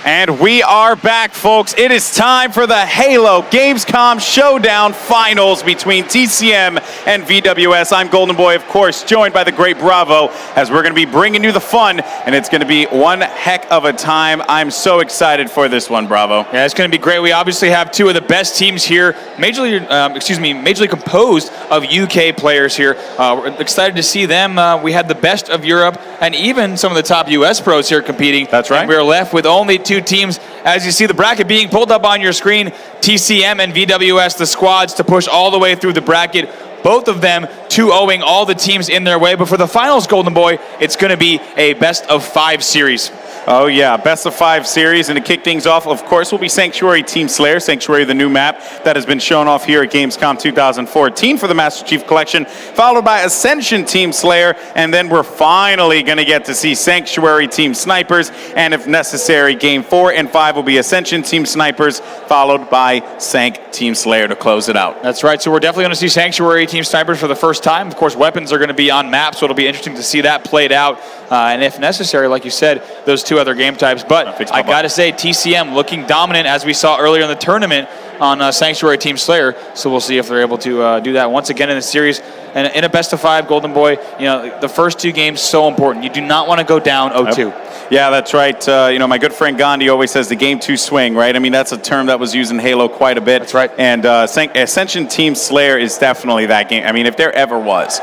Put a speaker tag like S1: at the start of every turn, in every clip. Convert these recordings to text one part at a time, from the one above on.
S1: And we are back, folks. It is time for the Halo Gamescom Showdown Finals between TCM and VwS. I'm Golden Boy, of course, joined by the great Bravo, as we're going to be bringing you the fun, and it's going to be one heck of a time. I'm so excited for this one, Bravo.
S2: Yeah, it's going to be great. We obviously have two of the best teams here, majorly composed of UK players here. We're excited to see them. We had the best of Europe and even some of the top US pros here competing.
S1: That's right.
S2: And we're left with only two teams. As you see the bracket being pulled up on your screen, TCM and VwS, the squads to push all the way through the bracket. Both of them 2-0ing all the teams in their way. But for the finals, Golden Boy, it's going to be a best-of-5 series.
S1: Oh, yeah, best-of-5 series. And to kick things off, of course, will be Sanctuary Team Slayer. Sanctuary, the new map that has been shown off here at Gamescom 2014 for the Master Chief Collection, followed by Ascension Team Slayer. And then we're finally going to get to see Sanctuary Team Snipers. And if necessary, Game 4 and 5 will be Ascension Team Snipers, followed by Sank Team Slayer to close it out.
S2: That's right. So we're definitely going to see Sanctuary Team Snipers for the first time. Of course, weapons are going to be on map, so it'll be interesting to see that played out. And if necessary, like you said, those two other game types. But I got to say, TCM looking dominant, as we saw earlier in the tournament on Sanctuary Team Slayer. So we'll see if they're able to do that once again in the series. And in a best-of-5, Golden Boy, you know, the first two games so important. You do not want to go down 0-2.
S1: Yeah, that's right. You know, my good friend Gandhi always says the game 2 swing, right? I mean, that's a term that was used in Halo quite a bit.
S2: That's right.
S1: And Ascension Team Slayer is definitely that game. I mean, if there ever was.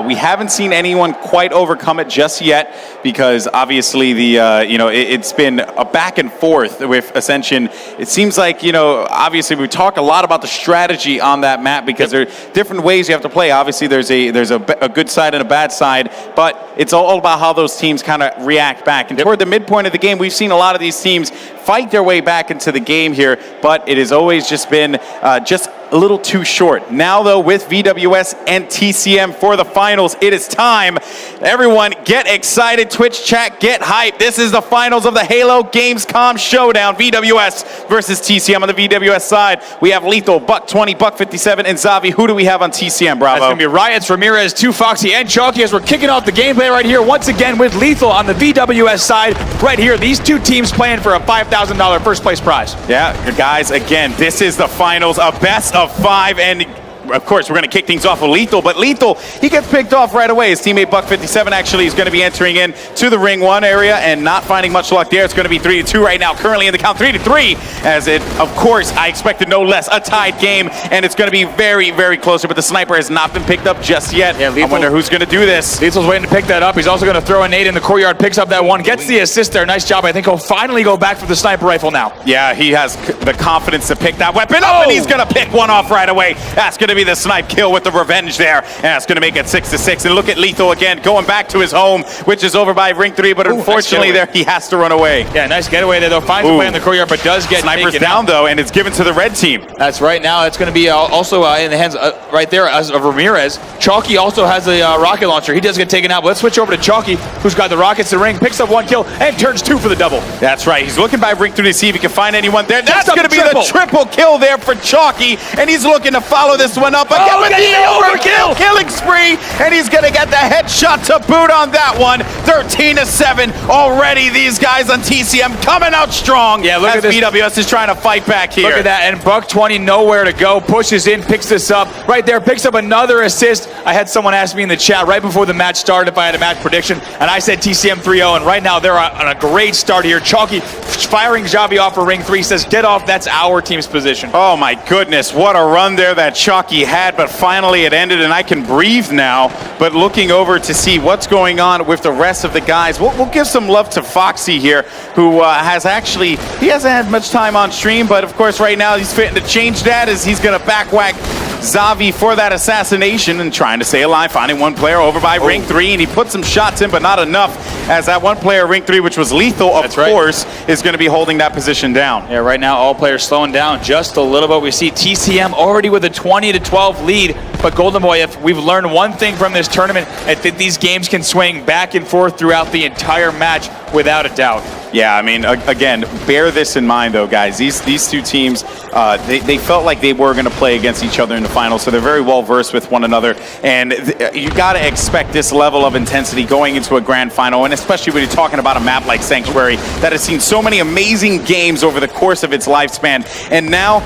S1: We haven't seen anyone quite overcome it just yet, because obviously the, you know, it's been a back and forth with Ascension. It seems like, you know, obviously we talk a lot about the strategy on that map, because there are different ways you have to play. Obviously, there's a good side and a bad side, but it's all about how those teams kind of react back. And toward the midpoint of the game, we've seen a lot of these teams fight their way back into the game here, but it has always just been just a little too short. Now, though, with VwS and TCM for the finals, it is time. Everyone, get excited. Twitch chat, get hyped. This is the finals of the Halo Gamescom Showdown. VwS versus TCM. On the VwS side, we have Lethal, Buck20, Buck57, and Zavi. Who do we have on TCM, Bravo?
S2: That's going to be Riots, Ramirez, 2 Foxy, and Chalky, as we're kicking off the gameplay right here once again with Lethal on the VwS side. Right here, these two teams playing for a $5,000 first place prize.
S1: Yeah, guys, again, this is the finals, a best of 5, and of course, we're going to kick things off with Lethal, but Lethal, he gets picked off right away. His teammate Buck57 actually is going to be entering in to the Ring 1 area and not finding much luck there. It's going to be 3-2 right now, currently in the count 3-3, as it, of course, I expected no less, a tied game, and it's going to be very, very close, but the sniper has not been picked up just yet. Yeah, Lethal, I wonder who's going to do this.
S2: Lethal's waiting to pick that up. He's also going to throw a nade in the courtyard, picks up that one, gets the assist there. Nice job. I think he'll finally go back for the sniper rifle now.
S1: Yeah, he has the confidence to pick that weapon up, and he's going to pick one off right away. That's going to be the snipe kill with the revenge there, and that's going to make it 6-6. And look at Lethal again, going back to his home, which is over by Ring 3, but unfortunately there he has to run away.
S2: Yeah, nice getaway there, though. Finds a way in the courtyard, but does get
S1: Sniper's down, though, and it's given to the red team.
S2: That's right. Now it's going to be also in the hands right there of Ramirez. Chalky also has a rocket launcher. He does get taken out, but let's switch over to Chalky, who's got the rockets to Ring, picks up 1 kill, and turns 2 for the double.
S1: That's right. He's looking by Ring 3 to see if he can find anyone there. That's going to be the triple kill there for Chalky, and he's looking to follow this one up again with the overkill killing spree, and he's going to get the headshot to boot on that one. 13-7 already. These guys on TCM coming out strong. Yeah, look at this. VwS is trying to fight back here.
S2: Look at that, and Buck20 nowhere to go, pushes in, picks this up right there, picks up another assist. I had someone ask me in the chat right before the match started if I had a match prediction, and I said TCM 3-0, and right now they're on a great start here. Chalky firing Javi off for Ring 3, says get off, that's our team's position.
S1: Oh my goodness, what a run there that Chalky had, but finally it ended, and I can breathe now. But looking over to see what's going on with the rest of the guys, we'll give some love to Foxy here, who he hasn't had much time on stream, but of course right now he's fitting to change that, as he's going to backwhack Zavi for that assassination and trying to stay alive, finding one player over by Ring 3, and he put some shots in, but not enough, as that one player, Ring 3, which was Lethal, of course, is going to be holding that position down.
S2: Yeah, right now all players slowing down just a little bit. We see TCM already with a 20-12 lead. But Golden Boy, if we've learned one thing from this tournament, I think these games can swing back and forth throughout the entire match without a doubt.
S1: Yeah, I mean, again, bear this in mind, though, guys. These two teams, they felt like they were going to play against each other in the finals, so they're very well versed with one another. And you got to expect this level of intensity going into a grand final, and especially when you're talking about a map like Sanctuary that has seen so many amazing games over the course of its lifespan. And now,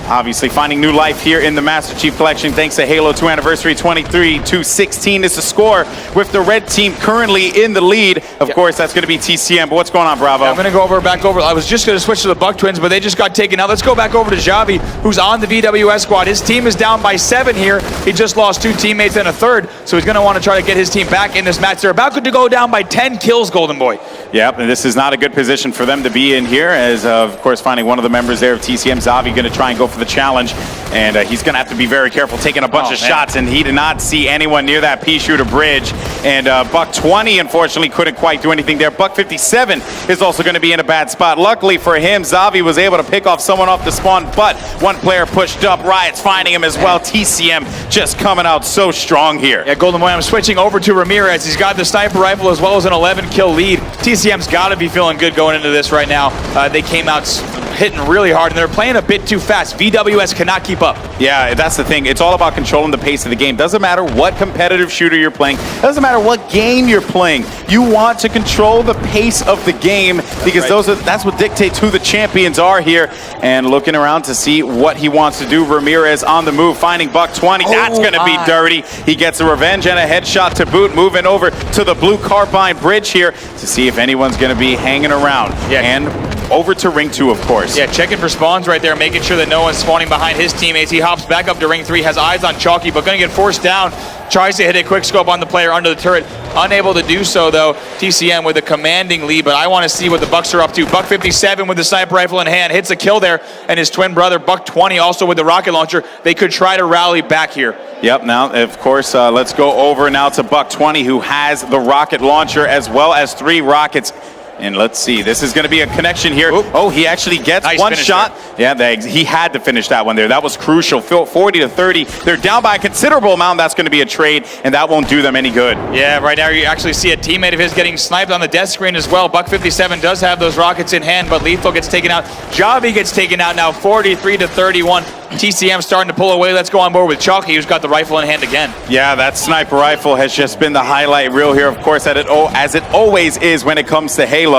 S1: obviously finding new life here in the Master Chief Collection thanks to Halo 2 Anniversary. 23-16 is the score, with the red team currently in the lead. Of course, that's going to be TCM, but what's going on, Bravo?
S2: I'm going to go back over. I was just going to switch to the Buck Twins, but they just got taken out. Let's go back over to Javi, who's on the VwS squad. His team is down by 7 here. He just lost 2 teammates and a third, so he's going to want to try to get his team back in this match. They're about to go down by 10 kills, Golden Boy.
S1: Yep, and this is not a good position for them to be in here, as of course finding one of the members there of TCM, Xavi, going to try and go for the challenge, and he's going to have to be very careful taking a bunch of shots, and he did not see anyone near that P-shooter bridge, and Buck 20 unfortunately couldn't quite do anything there. Buck 57 is also going to be in a bad spot. Luckily for him, Xavi was able to pick off someone off the spawn, but one player pushed up. Riot's finding him as well. TCM just coming out so strong here.
S2: Yeah, Golden Boy, I'm switching over to Ramirez. He's got the sniper rifle as well as an 11-kill lead. TCM's got to be feeling good going into this right now. They came out hitting really hard, and they're playing a bit too fast. VwS cannot keep up.
S1: Yeah, that's the thing. It's all about controlling the pace of the game. Doesn't matter what competitive shooter you're playing. Doesn't matter what game you're playing. You want to control the pace of the game, because that's what dictates who the champions are here. And looking around to see what he wants to do. Ramirez on the move, finding Buck 20. That's going to be dirty. He gets a revenge and a headshot to boot. Moving over to the blue carbine bridge here to see if anyone's going to be hanging around.
S2: Yeah.
S1: And over to ring 2, of course.
S2: Yeah, checking for spawns right there, making sure that no one's spawning behind his teammates. He hops back up to ring 3, has eyes on Chalky, but going to get forced down. Tries to hit a quick scope on the player under the turret. Unable to do so, though. TCM with a commanding lead, but I want to see what the Bucks are up to. Buck 57 with the sniper rifle in hand, hits a kill there, and his twin brother, Buck 20, also with the rocket launcher. They could try to rally back here.
S1: Yep, now, of course, let's go over now to Buck 20, who has the rocket launcher as well as 3 rockets. And let's see, this is going to be a connection here.
S2: Oop.
S1: Oh, he actually gets
S2: nice
S1: one shot.
S2: There.
S1: Yeah, he had to finish that one there. That was crucial. 40-30. They're down by a considerable amount. That's going to be a trade, and that won't do them any good.
S2: Yeah, right now you actually see a teammate of his getting sniped on the death screen as well. Buck 57 does have those rockets in hand, but Lethal gets taken out. Javi gets taken out now, 43-31. TCM starting to pull away. Let's go on board with Chalky, who's got the rifle in hand again.
S1: Yeah, that sniper rifle has just been the highlight reel here, of course, as it always is when it comes to Halo.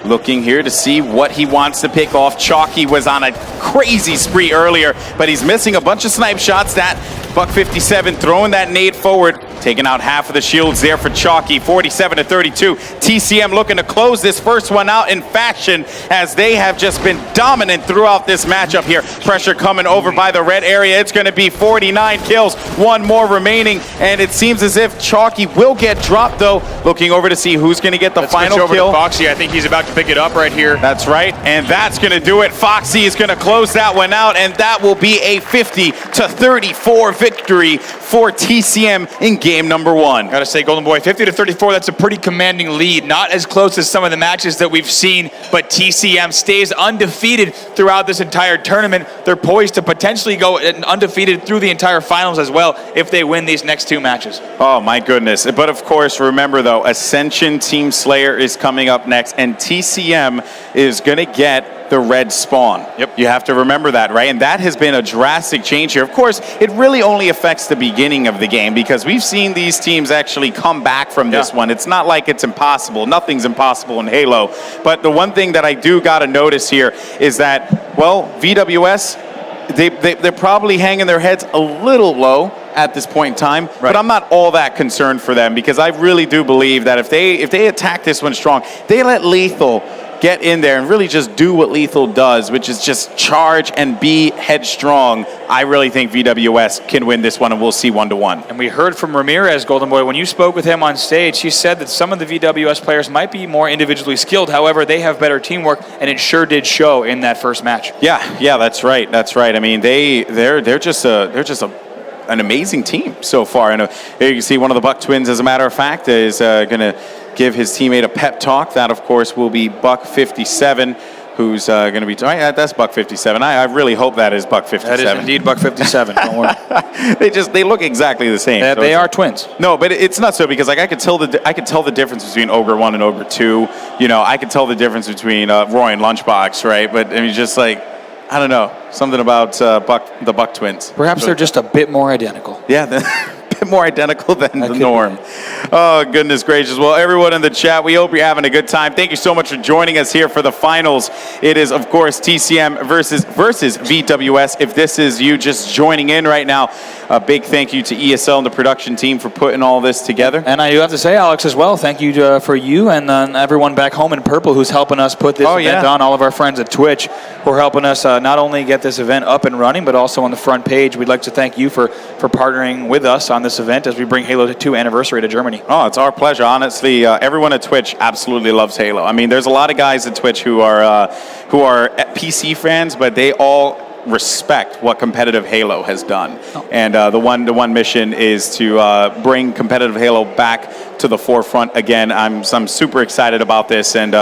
S1: Looking here to see what he wants to pick off. Chalky was on a crazy spree earlier, but he's missing a bunch of snipe shots. That Buck 57 throwing that nade forward, taking out half of the shields there for Chalky. 47-32. TCM looking to close this first one out in fashion, as they have just been dominant throughout this matchup here. Pressure coming over by the red area. It's going to be 49 kills, 1 more remaining, and it seems as if Chalky will get dropped, though. Looking over to see who's going to get the final
S2: over
S1: kill.
S2: To Foxy. I think he's about to pick it up right here.
S1: That's right, and that's going to do it. Foxy is going to close that one out, and that will be a 50-34 victory for TCM in game number 1.
S2: Gotta say, Golden Boy, 50-34, that's a pretty commanding lead. Not as close as some of the matches that we've seen, but TCM stays undefeated throughout this entire tournament. They're poised to potentially go undefeated through the entire finals as well if they win these next 2 matches.
S1: Oh my goodness. But of course, remember though, Ascension Team Slayer is coming up next, and TCM is going to get the red spawn.
S2: Yep.
S1: You have to remember that, right? And that has been a drastic change here. Of course, it really only affects the beginning of the game, because we've seen these teams actually come back from this one. It's not like it's impossible. Nothing's impossible in Halo. But the one thing that I do got to notice here is that, well, VwS, they're probably hanging their heads a little low at this point in time, but I'm not all that concerned for them, because I really do believe that if they attack this one strong, they let Lethal get in there and really just do what Lethal does, which is just charge and be headstrong. I really think VwS can win this one, and we'll see 1-1.
S2: And we heard from Ramirez, Golden Boy, when you spoke with him on stage, he said that some of the VwS players might be more individually skilled. However, they have better teamwork, and it sure did show in that first match.
S1: Yeah, that's right. That's right. I mean, they're just an amazing team so far. And here you can see one of the Buck twins, as a matter of fact, is going to give his teammate a pep talk. That, of course, will be Buck 57. who's going to be. That's Buck 57. I really hope that is Buck 57.
S2: That is indeed Buck 57. Don't worry.
S1: They look exactly the same.
S2: They are twins.
S1: No, but it's not so, because like I could tell the difference between Ogre 1 and Ogre 2. You know, I could tell the difference between Roy and Lunchbox, right? But I mean, just like, I don't know, something about the Buck twins.
S2: Perhaps they're just a bit more identical.
S1: Yeah. More identical than the norm. Oh, goodness gracious. Well, everyone in the chat, we hope you're having a good time. Thank you so much for joining us here for the finals. It is, of course, TCM versus VwS. If this is you just joining in right now, a big thank you to ESL and the production team for putting all this together.
S2: And I do have to say, Alex, as well, thank you for you and everyone back home in Purple who's helping us put this event on. All of our friends at Twitch who are helping us not only get this event up and running, but also on the front page. We'd like to thank you for partnering with us on this event as we bring Halo 2 anniversary to Germany.
S1: Oh, it's our pleasure. Honestly, everyone at Twitch absolutely loves Halo. I mean, there's a lot of guys at Twitch who are PC fans, but they all respect what competitive Halo has done. And the one mission is to bring competitive Halo back to the forefront again. I'm super excited about this, and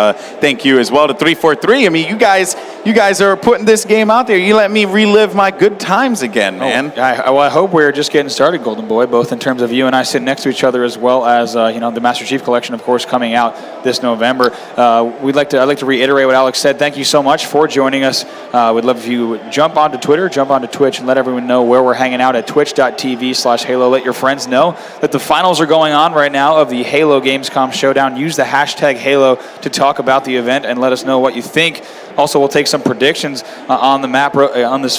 S1: thank you as well to 343. I mean, you guys are putting this game out there. You let me relive my good times again, man.
S2: I hope we're just getting started, Golden Boy, both in terms of you and I sitting next to each other, as well as the Master Chief Collection, of course, coming out this November. I'd like to reiterate what Alex said. Thank you so much for joining us. We'd love if you jump onto Twitter, jump onto Twitch, and let everyone know where we're hanging out at twitch.tv/Halo. Let your friends know that the finals are going on right now of the Halo Gamescom Showdown. Use the hashtag Halo to talk about the event and let us know what you think. Also, we'll take some predictions on the map on this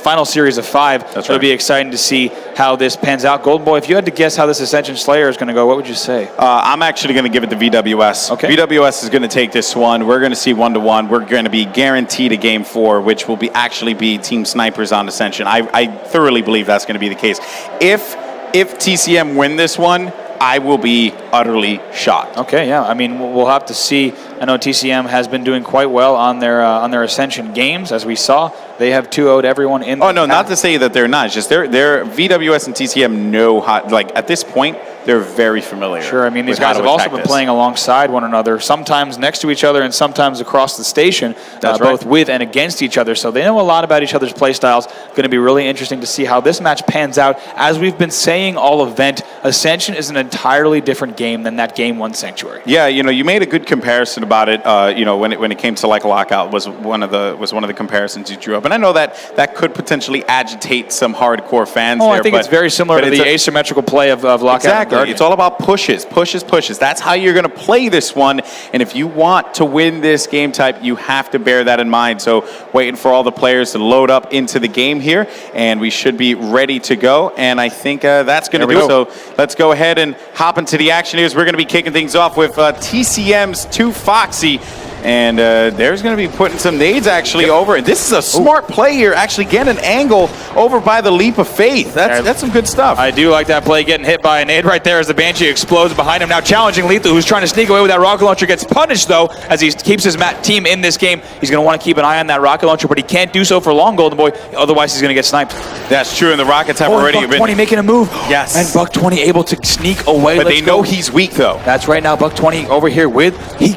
S2: final series of 5.
S1: That's right.
S2: It'll be exciting to see how this pans out. Golden Boy, if you had to guess how this Ascension Slayer is going to go, what would you say?
S1: I'm actually going to give it to VwS.
S2: Okay.
S1: VwS is going to take this one. We're going to see 1-1. We're going to be guaranteed a game 4, which will actually be Team Snipers on Ascension. I thoroughly believe that's going to be the case. If TCM win this one, I will be utterly shocked.
S2: Okay, yeah. I mean, we'll have to see. I know TCM has been doing quite well on their Ascension games, as we saw. They have 2-0'd everyone in.
S1: Oh no, not to say that they're not. It's just they're VwS and TCM know how. Like at this point, they're very familiar.
S2: Sure. I mean, these guys have also been playing alongside one another, sometimes next to each other and sometimes across the station, both with and against each other. So they know a lot about each other's play styles. Going to be really interesting to see how this match pans out. As we've been saying all event, Ascension is an entirely different game than that Game 1 Sanctuary.
S1: Yeah, you made a good comparison about it. When it came to like Lockout was one of the comparisons you drew up, and I know that could potentially agitate some hardcore fans.
S2: I think it's very similar to the asymmetrical play of Lockout.
S1: Exactly. It's all about pushes. That's how you're going to play this one. And if you want to win this game type, you have to bear that in mind. So waiting for all the players to load up into the game here, and we should be ready to go. And I think that's going to do it. So let's go ahead and hop into the action here. We're going to be kicking things off with TCM's 2 Foxy. And there's going to be putting some nades actually over. And this is a smart play here, actually get an angle over by the Leap of Faith. That's some good stuff.
S2: I do like that play, getting hit by a nade right there as the Banshee explodes behind him. Now challenging Lethal, who's trying to sneak away with that rocket launcher, gets punished though as he keeps his team in this game. He's going to want to keep an eye on that rocket launcher, but he can't do so for long, Golden Boy. Otherwise, he's going to get sniped.
S1: That's true, and the Rockets have already been...
S2: Buck 20 making a move.
S1: Yes.
S2: And Buck 20 able to sneak away.
S1: But they know he's weak, though.
S2: That's right. Now Buck 20 over here with... He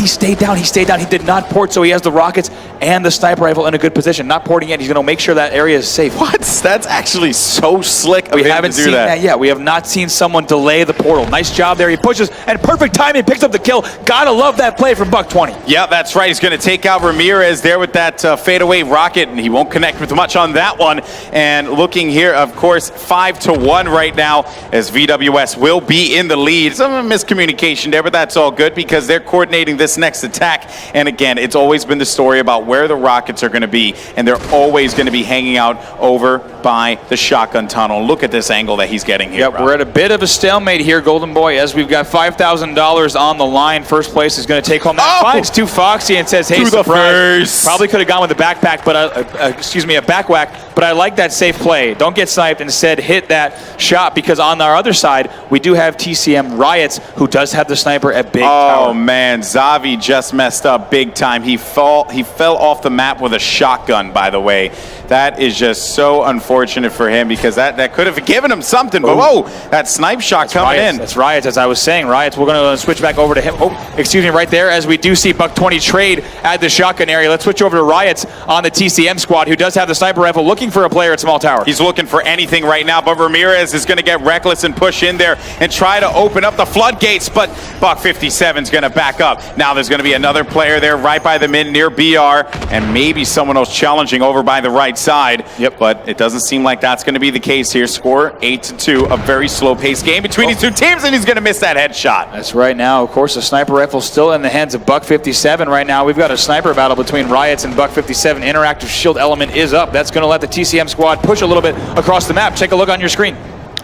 S2: stayed down. He did not port, so he has the rockets and the sniper rifle in a good position. Not porting yet. He's going to make sure that area is safe.
S1: What? That's actually so slick.
S2: We haven't seen that yet. We have not seen someone delay the portal. Nice job there. He pushes, and perfect timing. Picks up the kill. Gotta love that play from Buck 20.
S1: Yeah, that's right. He's going to take out Ramirez there with that fadeaway rocket, and he won't connect with much on that one. And looking here, of course, 5-1 right now, as VwS will be in the lead. Some miscommunication there, but that's all good because they're coordinating this next attack. And again, it's always been the story about where the rockets are going to be, and they're always going to be hanging out over by the shotgun tunnel. Look at this angle that he's getting here.
S2: Yep, we're at a bit of a stalemate here, Golden Boy, as we've got $5,000 on the line. First place is going to take home that. Finds 2 Foxy and says, hey, surprise. Probably could have gone with the backpack, but a back whack, but I like that safe play. Don't get sniped, instead hit that shot, because on our other side, we do have TCM Riots, who does have the sniper at Big Tower.
S1: Oh man, Zavi just messed messed up big time. He fell off the map with a shotgun, by the way. That is just so unfortunate for him because that could have given him something. But whoa, that snipe shot coming in.
S2: That's Riots, as I was saying. Riots, we're going to switch back over to him. Oh, excuse me, right there, as we do see Buck20 trade at the shotgun area. Let's switch over to Riots on the TCM squad, who does have the sniper rifle, looking for a player at small tower.
S1: He's looking for anything right now, but Ramirez is going to get reckless and push in there and try to open up the floodgates, but Buck57 is going to back up. Now there's going to be another player there right by the mid near BR, and maybe someone else challenging over by the right side.
S2: Yep.
S1: But it doesn't seem like that's going to be the case here. Score 8-2, a very slow-paced game between these two teams, and he's going to miss that headshot.
S2: That's right. Now, of course, the sniper rifle still in the hands of Buck57 right now. We've got a sniper battle between Riots and Buck57. Interactive shield element is up. That's going to let the TCM squad push a little bit across the map. Take a look on your screen.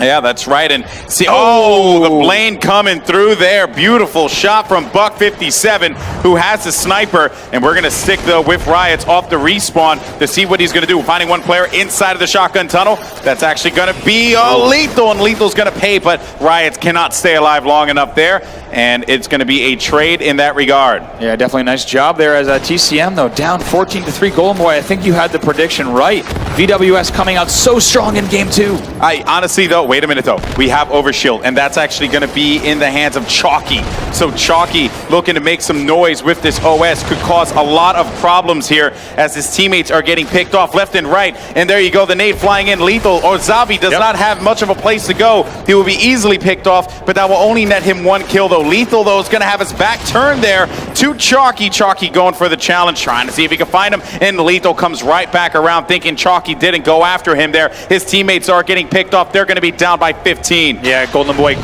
S1: Yeah, that's right. And see, the Blaine coming through there. Beautiful shot from Buck57, who has the sniper. And we're going to stick, though, with Riots off the respawn to see what he's going to do. Finding one player inside of the shotgun tunnel. That's actually going to be Lethal, and Lethal's going to pay, but Riots cannot stay alive long enough there. And it's going to be a trade in that regard.
S2: Yeah, definitely a nice job there as TCM, though, down 14-3. Golden Boy, I think you had the prediction right. VwS coming out so strong in game 2.
S1: I honestly, though, wait a minute, though. We have Overshield, and that's actually going to be in the hands of Chalky. So Chalky looking to make some noise with this OS could cause a lot of problems here as his teammates are getting picked off left and right. And there you go, the nade flying in. Lethal, or Zabi does not have much of a place to go. He will be easily picked off, but that will only net him one kill, though. Lethal, though, is going to have his back turned there to Chalky. Chalky going for the challenge, trying to see if he can find him. And Lethal comes right back around thinking Chalky didn't go after him there. His teammates are getting picked off. They're going to be down by 15.
S2: Yeah, Golden Boy.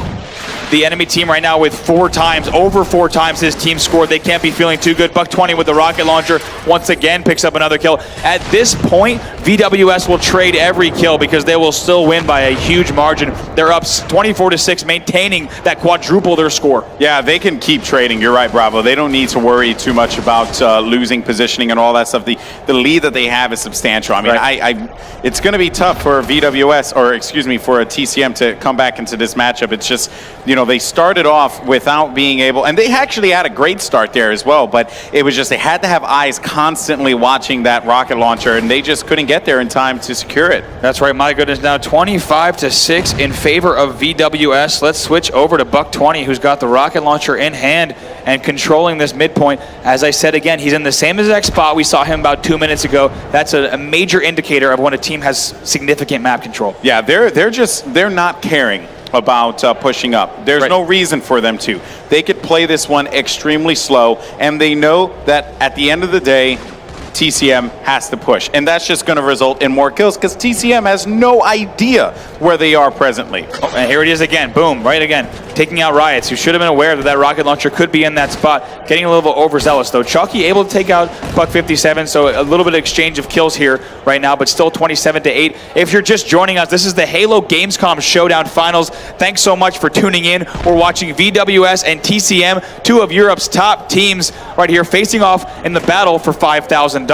S2: The enemy team right now with over four times his team scored. They can't be feeling too good. Buck20 with the rocket launcher once again picks up another kill. At this point, VwS will trade every kill because they will still win by a huge margin. They're up 24-6, maintaining that quadruple their score.
S1: Yeah, they can keep trading. You're right, Bravo. They don't need to worry too much about losing positioning and all that stuff. The lead that they have is substantial. I mean, it's going to be tough for VwS, or excuse me, for a TCM to come back into this matchup. It's just, you know, they started off without being able, and they actually had a great start there as well, but it was just they had to have eyes constantly watching that rocket launcher, and they just couldn't get there in time to secure it.
S2: That's right. My goodness, now 25-6 in favor of VwS. Let's switch over to Buck20, who's got the rocket launcher in hand and controlling this midpoint. As I said again, he's in the same exact spot we saw him about 2 minutes ago. That's a major indicator of when a team has significant map control.
S1: Yeah, they're not caring about pushing up. There's no reason for them to. They could play this one extremely slow, and they know that at the end of the day, TCM has to push, and that's just going to result in more kills because TCM has no idea where they are presently.
S2: Oh, and here it is again, boom, right again, taking out Riots, who should have been aware that that rocket launcher could be in that spot. Getting a little bit overzealous though. Chalky able to take out Buck57, so a little bit of exchange of kills here right now, but still 27-8. If you're just joining us, this is the Halo Gamescom Showdown Finals. Thanks so much for tuning in. We're watching VwS and TCM, two of Europe's top teams right here facing off in the battle for $5,000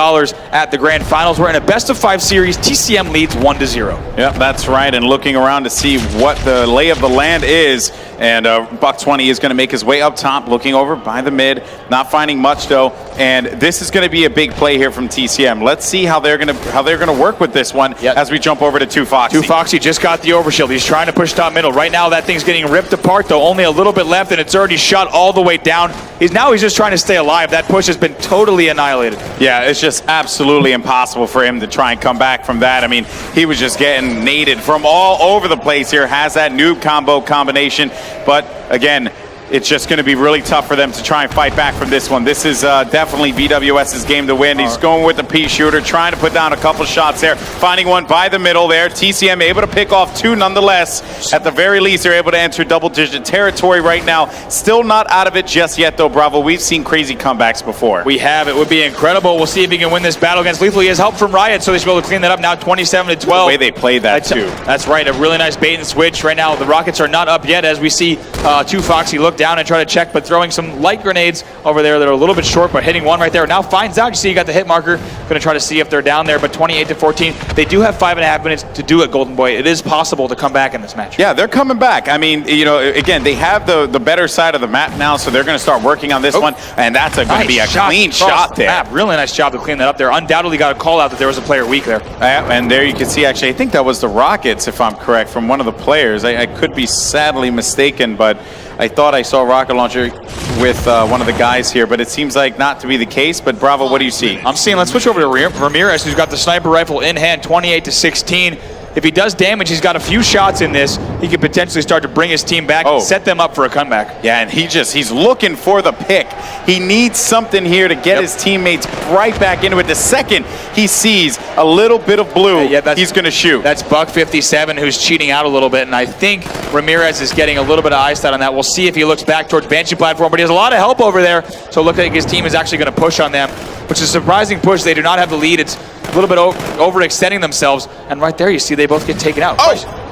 S2: at the Grand Finals. We're in a best-of-5 series. TCM leads 1-0.
S1: Yep, that's right. And looking around to see what the lay of the land is, and Buck20 is going to make his way up top, looking over by the mid, not finding much though. And this is going to be a big play here from TCM. Let's see how they're going to work with this one as we jump over to 2Foxy.
S2: 2Foxy just got the overshield. He's trying to push top middle. Right now that thing's getting ripped apart though. Only a little bit left, and it's already shot all the way down. He's just trying to stay alive. That push has been totally annihilated.
S1: Yeah, it's just absolutely impossible for him to try and come back from that. I mean, he was just getting naded from all over the place here. Has that noob combo combination, but again, it's just going to be really tough for them to try and fight back from this one. This is definitely VwS's game to win. He's going with the P shooter, trying to put down a couple shots there, finding one by the middle there. TCM able to pick off two nonetheless. At the very least, they're able to enter double-digit territory right now. Still not out of it just yet, though, Bravo. We've seen crazy comebacks before.
S2: We have. It would be incredible. We'll see if he can win this battle against Lethal. He has help from Riot, so they should be able to clean that up now, 27-12.
S1: The way they played that, too.
S2: That's right. A really nice bait and switch. Right now, the Rockets are not up yet, as we see 2Foxy look down and try to check, but throwing some light grenades over there that are a little bit short, but hitting one right there. Now finds out. You see, you got the hit marker. Going to try to see if they're down there, but 28-14. They do have 5.5 minutes to do it, Golden Boy. It is possible to come back in this match.
S1: Yeah, they're coming back. I mean, you know, again, they have the better side of the map now, so they're going to start working on this one, and that's going to be a clean shot there.
S2: Map. Really nice job to clean that up there. Undoubtedly got a call out that there was a player weak there.
S1: And there you can see, actually, I think that was the Rockets, if I'm correct, from one of the players. I could be sadly mistaken, but I thought I saw a rocket launcher with one of the guys here, but it seems like not to be the case. But Bravo, what do you see?
S2: I'm seeing, let's switch over to Ramirez, who's got the sniper rifle in hand, 28-16. If he does damage, he's got a few shots in this. He could potentially start to bring his team back and set them up for a comeback.
S1: Yeah, and he's looking for the pick. He needs something here to get his teammates right back into it. The second he sees a little bit of blue, he's going to shoot.
S2: That's Buck57 who's cheating out a little bit, and I think Ramirez is getting a little bit of eyesight on that. We'll see if he looks back towards Banshee platform, but he has a lot of help over there, so it looks like his team is actually going to push on them, which is a surprising push. They do not have the lead. It's a little bit overextending themselves, and right there you see they both get taken out.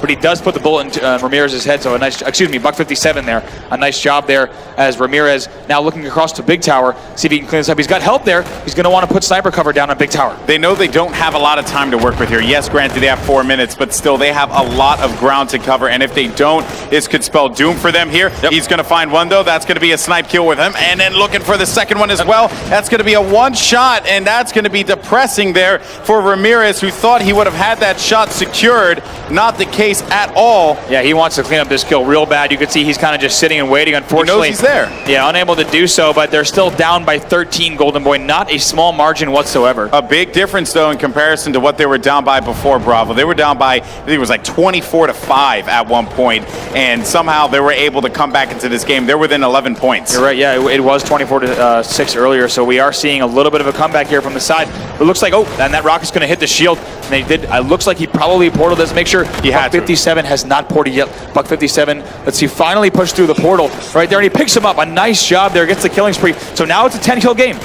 S2: But he does put the bullet in Ramirez's head, so a nice, Buck57 there. A nice job there as Ramirez now looking across to Big Tower, see if he can clean this up. He's got help there. He's going to want to put sniper cover down on Big Tower.
S1: They know they don't have a lot of time to work with here. Yes, granted, they have 4 minutes, but still they have a lot of ground to cover, and if they don't, this could spell doom for them here. He's going to find one, though. That's going to be a snipe kill with him, and then looking for the second one as well. That's going to be a one shot, and that's going to be depressing there for Ramirez, who thought he would have had that shot secured. Not the case at all.
S2: Yeah, he wants to clean up this kill real bad. You can see he's kind of just sitting and waiting. Unfortunately,
S1: he knows he's there.
S2: Yeah, unable to do so, but they're still down by 13, Golden Boy. Not a small margin whatsoever.
S1: A big difference, though, in comparison to what they were down by before, Bravo. They were down by, I think it was like 24-5 at one point, and somehow they were able to come back into this game. They're within 11 points.
S2: You're right, yeah, it was 24-6 earlier, so we are seeing a little bit of a comeback here from the side. It looks like, and that rocket's going to hit the shield. And they did. It looks like he probably portaled this. Make sure Buck57 has not ported yet. Buck57, let's see, finally pushed through the portal right there, and he picks him up. A nice job there, gets the killing spree. So now it's a 10-kill game.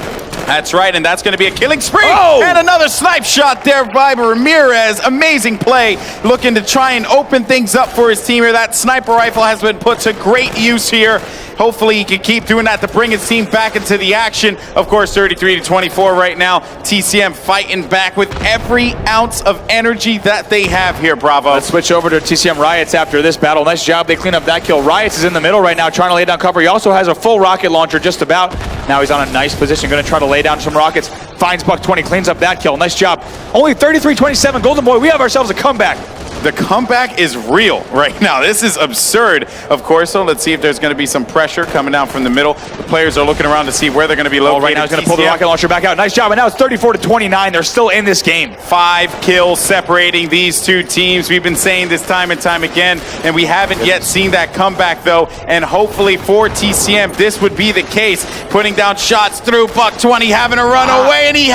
S1: That's right, and that's going to be a killing spree. And another snipe shot there by Ramirez. Amazing play, looking to try and open things up for his team here. That sniper rifle has been put to great use here. Hopefully he can keep doing that to bring his team back into the action. Of course, 33-24 right now. TCM fighting back with every ounce of energy that they have here, Bravo.
S2: Let's switch over to TCM Riots after this battle. Nice job. They clean up that kill. Riots is in the middle right now, trying to lay down cover. He also has a full rocket launcher just about. Now he's on a nice position, going to try to lay down some rockets. Finds Buck20, cleans up that kill. Nice job. Only 33-27. Golden Boy, we have ourselves a comeback.
S1: The comeback is real right now. This is absurd, of course. So let's see if there's going to be some pressure coming down from the middle. The players are looking around to see where they're going to be located.
S2: Right now he's going to pull the rocket launcher back out. Nice job. And now it's 34-29. They're still in this game.
S1: 5 kills separating these two teams. We've been saying this time and time again, and we haven't yet seen that comeback, though. And hopefully for TCM, this would be the case. Putting down shots through Buck20, having to run away, and he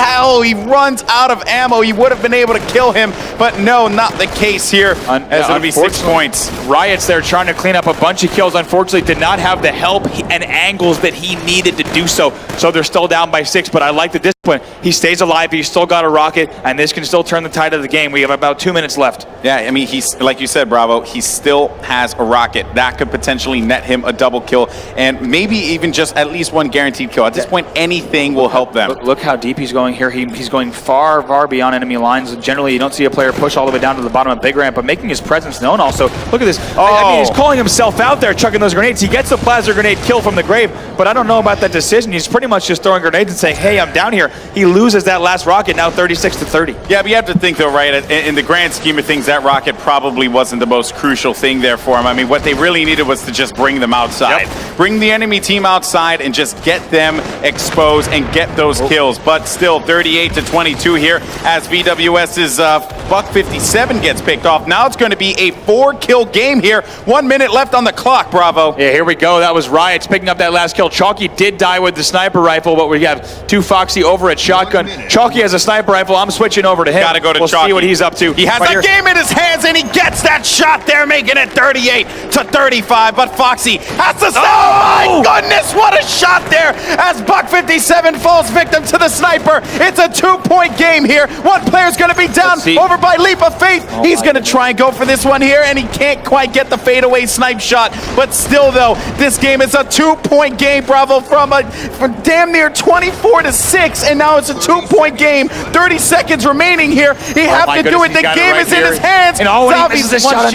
S1: runs out of ammo. He would have been able to kill him, but no, not the case here. As it'll be 6 points.
S2: Riots there trying to clean up a bunch of kills. Unfortunately, did not have the help and angles that he needed to do so. So they're still down by 6, but I like the discipline. He stays alive. He's still got a rocket, and this can still turn the tide of the game. We have about 2 minutes left.
S1: Yeah, I mean, he's, like you said, Bravo, he still has a rocket. That could potentially net him a double kill, and maybe even just at least one guaranteed kill. At this point, anything will help them.
S2: Look how deep he's going here. He's going far, far beyond enemy lines. Generally, you don't see a player push all the way down to the bottom of Big Ramp, but making his presence known also. Look at this. I mean, he's calling himself out there, chucking those grenades. He gets the plasma grenade kill from the grave, but I don't know about that decision. He's pretty much just throwing grenades and saying, hey, I'm down here. He loses that last rocket, now 36-30.
S1: Yeah, but you have to think, though, right, in the grand scheme of things, that rocket probably wasn't the most crucial thing there for him. I mean, what they really needed was to just bring them outside. Bring the enemy team outside and just get them exposed and get those kills. But still, 38-22 here as VwS's Buck57 gets picked off. Now it's going to be a 4-kill game here. 1 minute left on the clock, Bravo.
S2: Yeah, here we go. That was Riots picking up that last kill. Chalky did die with the sniper rifle, but we have 2 Foxy over at shotgun. Chalky has a sniper rifle. I'm switching over to him.
S1: Gotta go to
S2: Chalky. We'll see what he's up to.
S1: He has the game in his hands, and he gets that shot there, making it 38-35. But Foxy has to say, oh my goodness, what a shot there as Buck57 falls victim to the sniper. It's a 2-point game here. One player's going to be down over by leap of faith. He's going to to try and go for this one here, and he can't quite get the fadeaway snipe shot. But still, though, this game is a 2-point game, Bravo, from damn near 24-6, and now it's a 2-point game. 30 seconds remaining here. He have to do it. The game is in his hands.
S2: And all he misses a shot on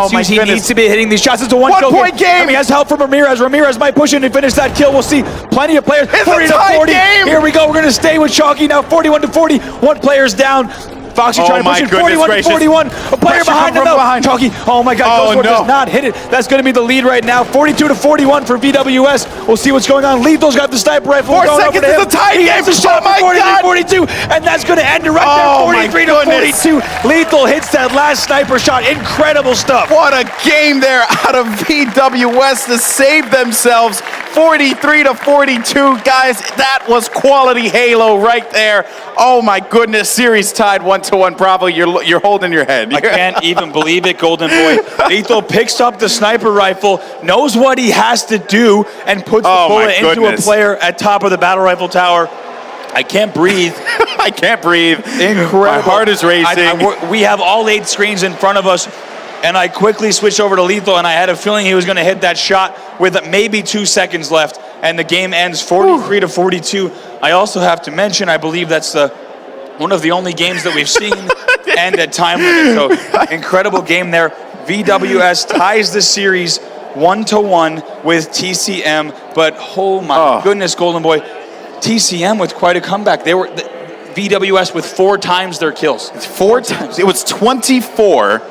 S2: Zavi. He needs to be hitting these shots. It's a one-point game. He has help from Ramirez. Ramirez might push in to finish that kill. We'll see plenty of players. 40-40. Here we go. We're going to stay with Chalky now. 41-40. One player's down. Foxy trying to push it. 41-41. A player behind him, though. Chalky. Oh my God. Ghostward does not hit it. That's going to be the lead right now. 42-41 for VwS. We'll see what's going on. Lethal's got the sniper rifle.
S1: 4 seconds is a tie game.
S2: He has a shot for 43-42, and that's going to end it right there. 43-42. Lethal hits that last sniper shot. Incredible stuff.
S1: What a game there out of VwS to save themselves. 43-42, guys. That was quality Halo right there. Oh my goodness. Series tied 1-1. Bravo, you're holding your head.
S2: I can't even believe it, Golden Boy. Lethal picks up the sniper rifle, knows what he has to do, and puts the bullet into a player at top of the battle rifle tower. I can't breathe.
S1: I can't breathe.
S2: Incredible. My
S1: heart is racing.
S2: We have all 8 screens in front of us, and I quickly switched over to Lethal, and I had a feeling he was going to hit that shot with maybe 2 seconds left, and the game ends 43-42. I also have to mention, I believe that's one of the only games that we've seen end at time limit. So incredible game there. VwS ties the series 1-1 with TCM, but oh my goodness, Golden Boy, TCM with quite a comeback. They were VwS with 4 times their kills.
S1: It's 4 times. It was 24-6.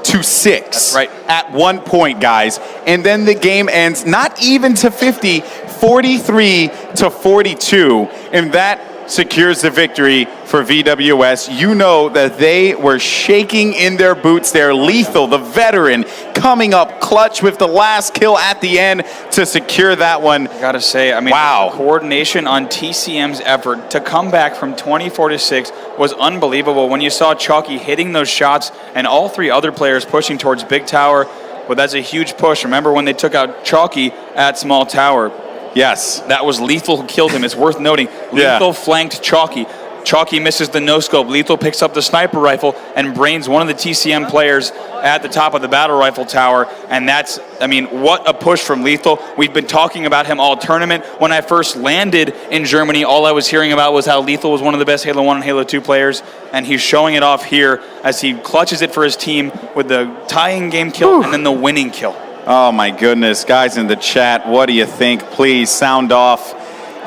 S2: That's right.
S1: At one point, guys. And then the game ends not even to 50, 43-42. And that secures the victory for VwS. You know that they were shaking in their boots there. Lethal, the veteran, coming up clutch with the last kill at the end to secure that one.
S2: I gotta say, I mean, wow. The coordination on TCM's effort to come back from 24-6 was unbelievable. When you saw Chalky hitting those shots and all 3 other players pushing towards Big Tower, well, that's a huge push. Remember when they took out Chalky at Small Tower?
S1: Yes.
S2: That was Lethal who killed him. It's worth noting. Lethal flanked Chalky. Chalky misses the no-scope. Lethal picks up the sniper rifle and brains one of the TCM players at the top of the battle rifle tower. And that's, I mean, what a push from Lethal. We've been talking about him all tournament. When I first landed in Germany, all I was hearing about was how Lethal was one of the best Halo 1 and Halo 2 players. And he's showing it off here as he clutches it for his team with the tying game kill and then the winning kill.
S1: Oh my goodness, guys in the chat, what do you think? Please sound off.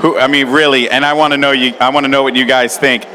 S1: I mean, really, and I want to know what you guys think.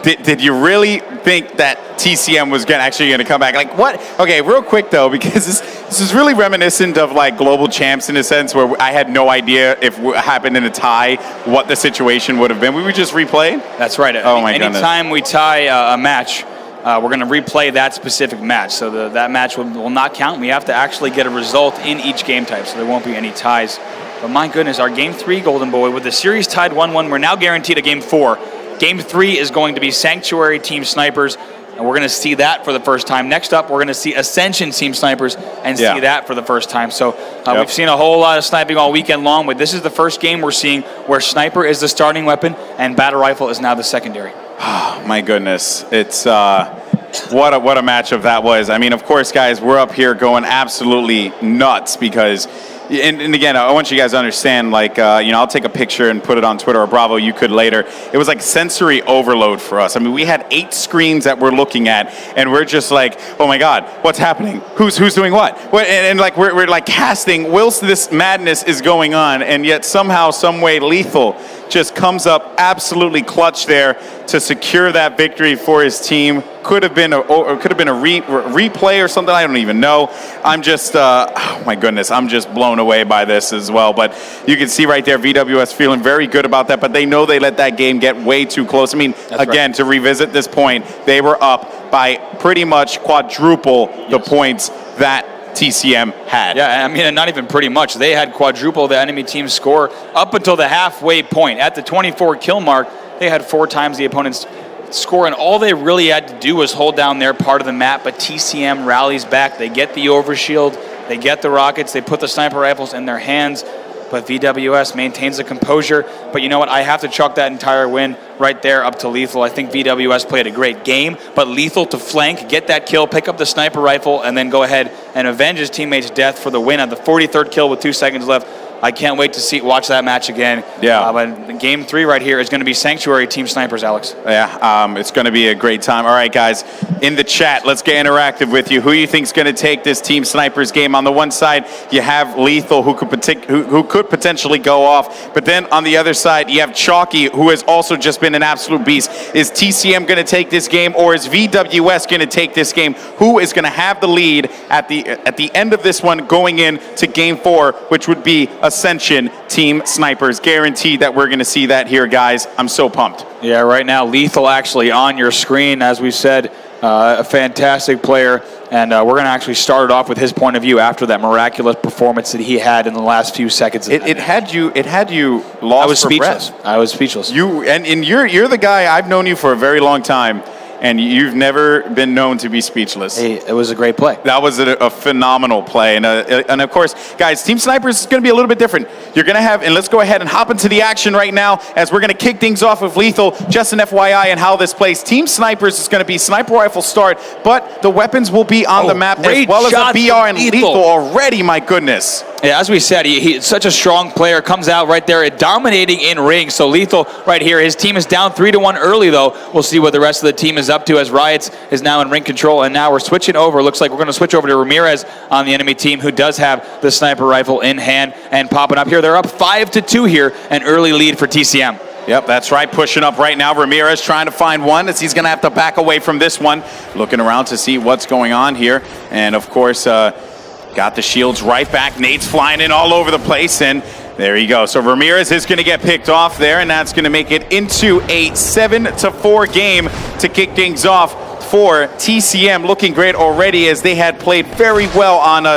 S1: Did you really think that TCM was actually going to come back? Like what? Okay, real quick though, because this is really reminiscent of like global champs in a sense, where I had no idea if it happened in a tie what the situation would have been. We would just replay.
S2: That's right.
S1: Oh my goodness.
S2: Anytime we tie a match, we're going to replay that specific match. So that match will not count. We have to actually get a result in each game type, so there won't be any ties. But my goodness, our Game 3, Golden Boy, with the series tied 1-1, we're now guaranteed a Game 4. Game 3 is going to be Sanctuary Team Snipers, and we're going to see that for the first time. Next up, we're going to see Ascension Team Snipers and see that for the first time. So we've seen a whole lot of sniping all weekend long, but this is the first game we're seeing where Sniper is the starting weapon and Battle Rifle is now the secondary.
S1: Oh, my goodness. It's what a matchup that was. I mean, of course, guys, we're up here going absolutely nuts because, and again, I want you guys to understand, like, I'll take a picture and put it on Twitter or Bravo, you could later. It was like sensory overload for us. I mean, we had 8 screens that we're looking at, and we're just like, oh my God, what's happening? Who's doing what? And like, we're like casting whilst this madness is going on, and yet somehow, some way, Lethal just comes up absolutely clutch there to secure that victory for his team. Could have been a replay or something. I don't even know. I'm just, oh my goodness, I'm just blown away by this as well. But you can see right there, VwS feeling very good about that. But they know they let that game get way too close. I mean, again, to revisit this point, they were up by pretty much quadruple the points that TCM had.
S2: Yeah, I mean, and not even pretty much. They had quadruple the enemy team's score up until the halfway point. At the 24 kill mark, they had 4 times the opponent's score, and all they really had to do was hold down their part of the map, but TCM rallies back. They get the overshield, they get the rockets, they put the sniper rifles in their hands. but VwS maintains the composure. But you know what? I have to chalk that entire win right there up to Lethal. I think VwS played a great game, but Lethal to flank, get that kill, pick up the sniper rifle, and then go ahead and avenge his teammate's death for the win at the 43rd kill with 2 seconds left. I can't wait to watch that match again.
S1: Yeah.
S2: But game 3 right here is going to be Sanctuary Team Snipers, Alex.
S1: Yeah, it's going to be a great time. All right, guys, in the chat, let's get interactive with you. Who you think is going to take this Team Snipers game? On the one side, you have Lethal, who could potentially go off. But then on the other side, you have Chalky, who has also just been an absolute beast. Is TCM going to take this game, or is VwS going to take this game? Who is going to have the lead at the end of this one going into game 4, which would be Ascension Team Snipers? Guaranteed that we're going to see that here, guys. I'm so pumped.
S2: Yeah, right now, Lethal actually on your screen, as we said, a fantastic player. And we're going to actually start it off with his point of view after that miraculous performance that he had in the last few seconds.
S1: It had you lost.
S2: I was speechless.
S1: Breath.
S2: I was speechless.
S1: You're the guy. I've known you for a very long time, and you've never been known to be speechless.
S2: Hey, it was a great play.
S1: That was a phenomenal play. And of course, guys, Team Snipers is going to be a little bit different. You're going to have, and let's go ahead and hop into the action right now as we're going to kick things off with Lethal. Just an FYI and how this plays. Team Snipers is going to be sniper rifle start, but the weapons will be on the map as well as a BR and Lethal already, my goodness.
S2: Yeah, as we said, he's such a strong player, comes out right there dominating in ring. So Lethal right here, his team is down 3-1 early though. We'll see what the rest of the team is up to as Riots is now in ring control. And now we're switching over. Looks like we're going to switch over to Ramirez on the enemy team, who does have the sniper rifle in hand and popping up here. They're up 5-2 here, an early lead for TCM.
S1: Yep, that's right. Pushing up right now. Ramirez trying to find one as he's going to have to back away from this one. Looking around to see what's going on here. And of course, got the shields right back. Nades flying in all over the place, and there you go. So Ramirez is going to get picked off there, and that's going to make it into a 7-4 game to kick things off for TCM. Looking great already, as they had played very well on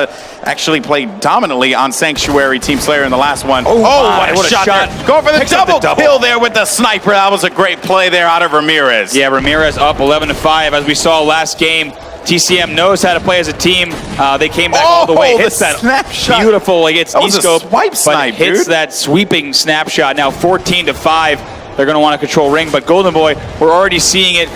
S1: actually played dominantly on Sanctuary Team Slayer in the last one. What a shot there. Going for the double kill there with the sniper. That was a great play there out of Ramirez.
S2: Yeah, Ramirez up 11-5. As we saw last game, TCM knows how to play as a team. They came back all the way. Hits that
S1: snapshot.
S2: Beautiful. Like it's
S1: E-scope, swipe snipe,
S2: but hits
S1: dude.
S2: that sweeping snapshot. Now 14-5. They're going to want to control ring, but Golden Boy, we're already seeing it.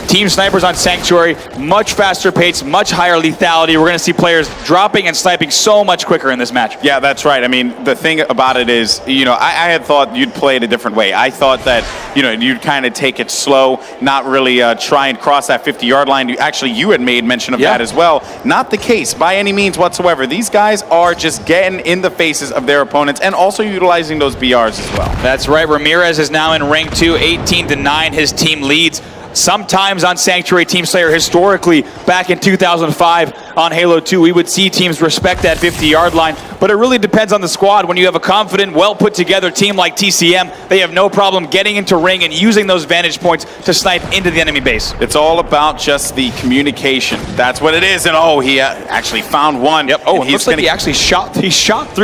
S2: Team Snipers on Sanctuary, much faster pace, much higher lethality. We're going to see players dropping and sniping so much quicker in this match.
S1: Yeah, that's right. I mean, the thing about it is, I had thought you'd play it a different way. I thought that, you'd kind of take it slow, not really try and cross that 50-yard line. You had made mention of that as well. Not the case by any means whatsoever. These guys are just getting in the faces of their opponents and also utilizing those BRs as well.
S2: That's right. Ramirez is now in rank 2, 18-9. His team leads. Sometimes on Sanctuary Team Slayer, historically, back in 2005 on Halo 2, we would see teams respect that 50-yard line, but it really depends on the squad. When you have a confident, well-put-together team like TCM, they have no problem getting into ring and using those vantage points to snipe into the enemy base.
S1: It's all about just the communication. That's what it is, and he actually found one.
S2: Yep. Oh, it looks like he actually shot through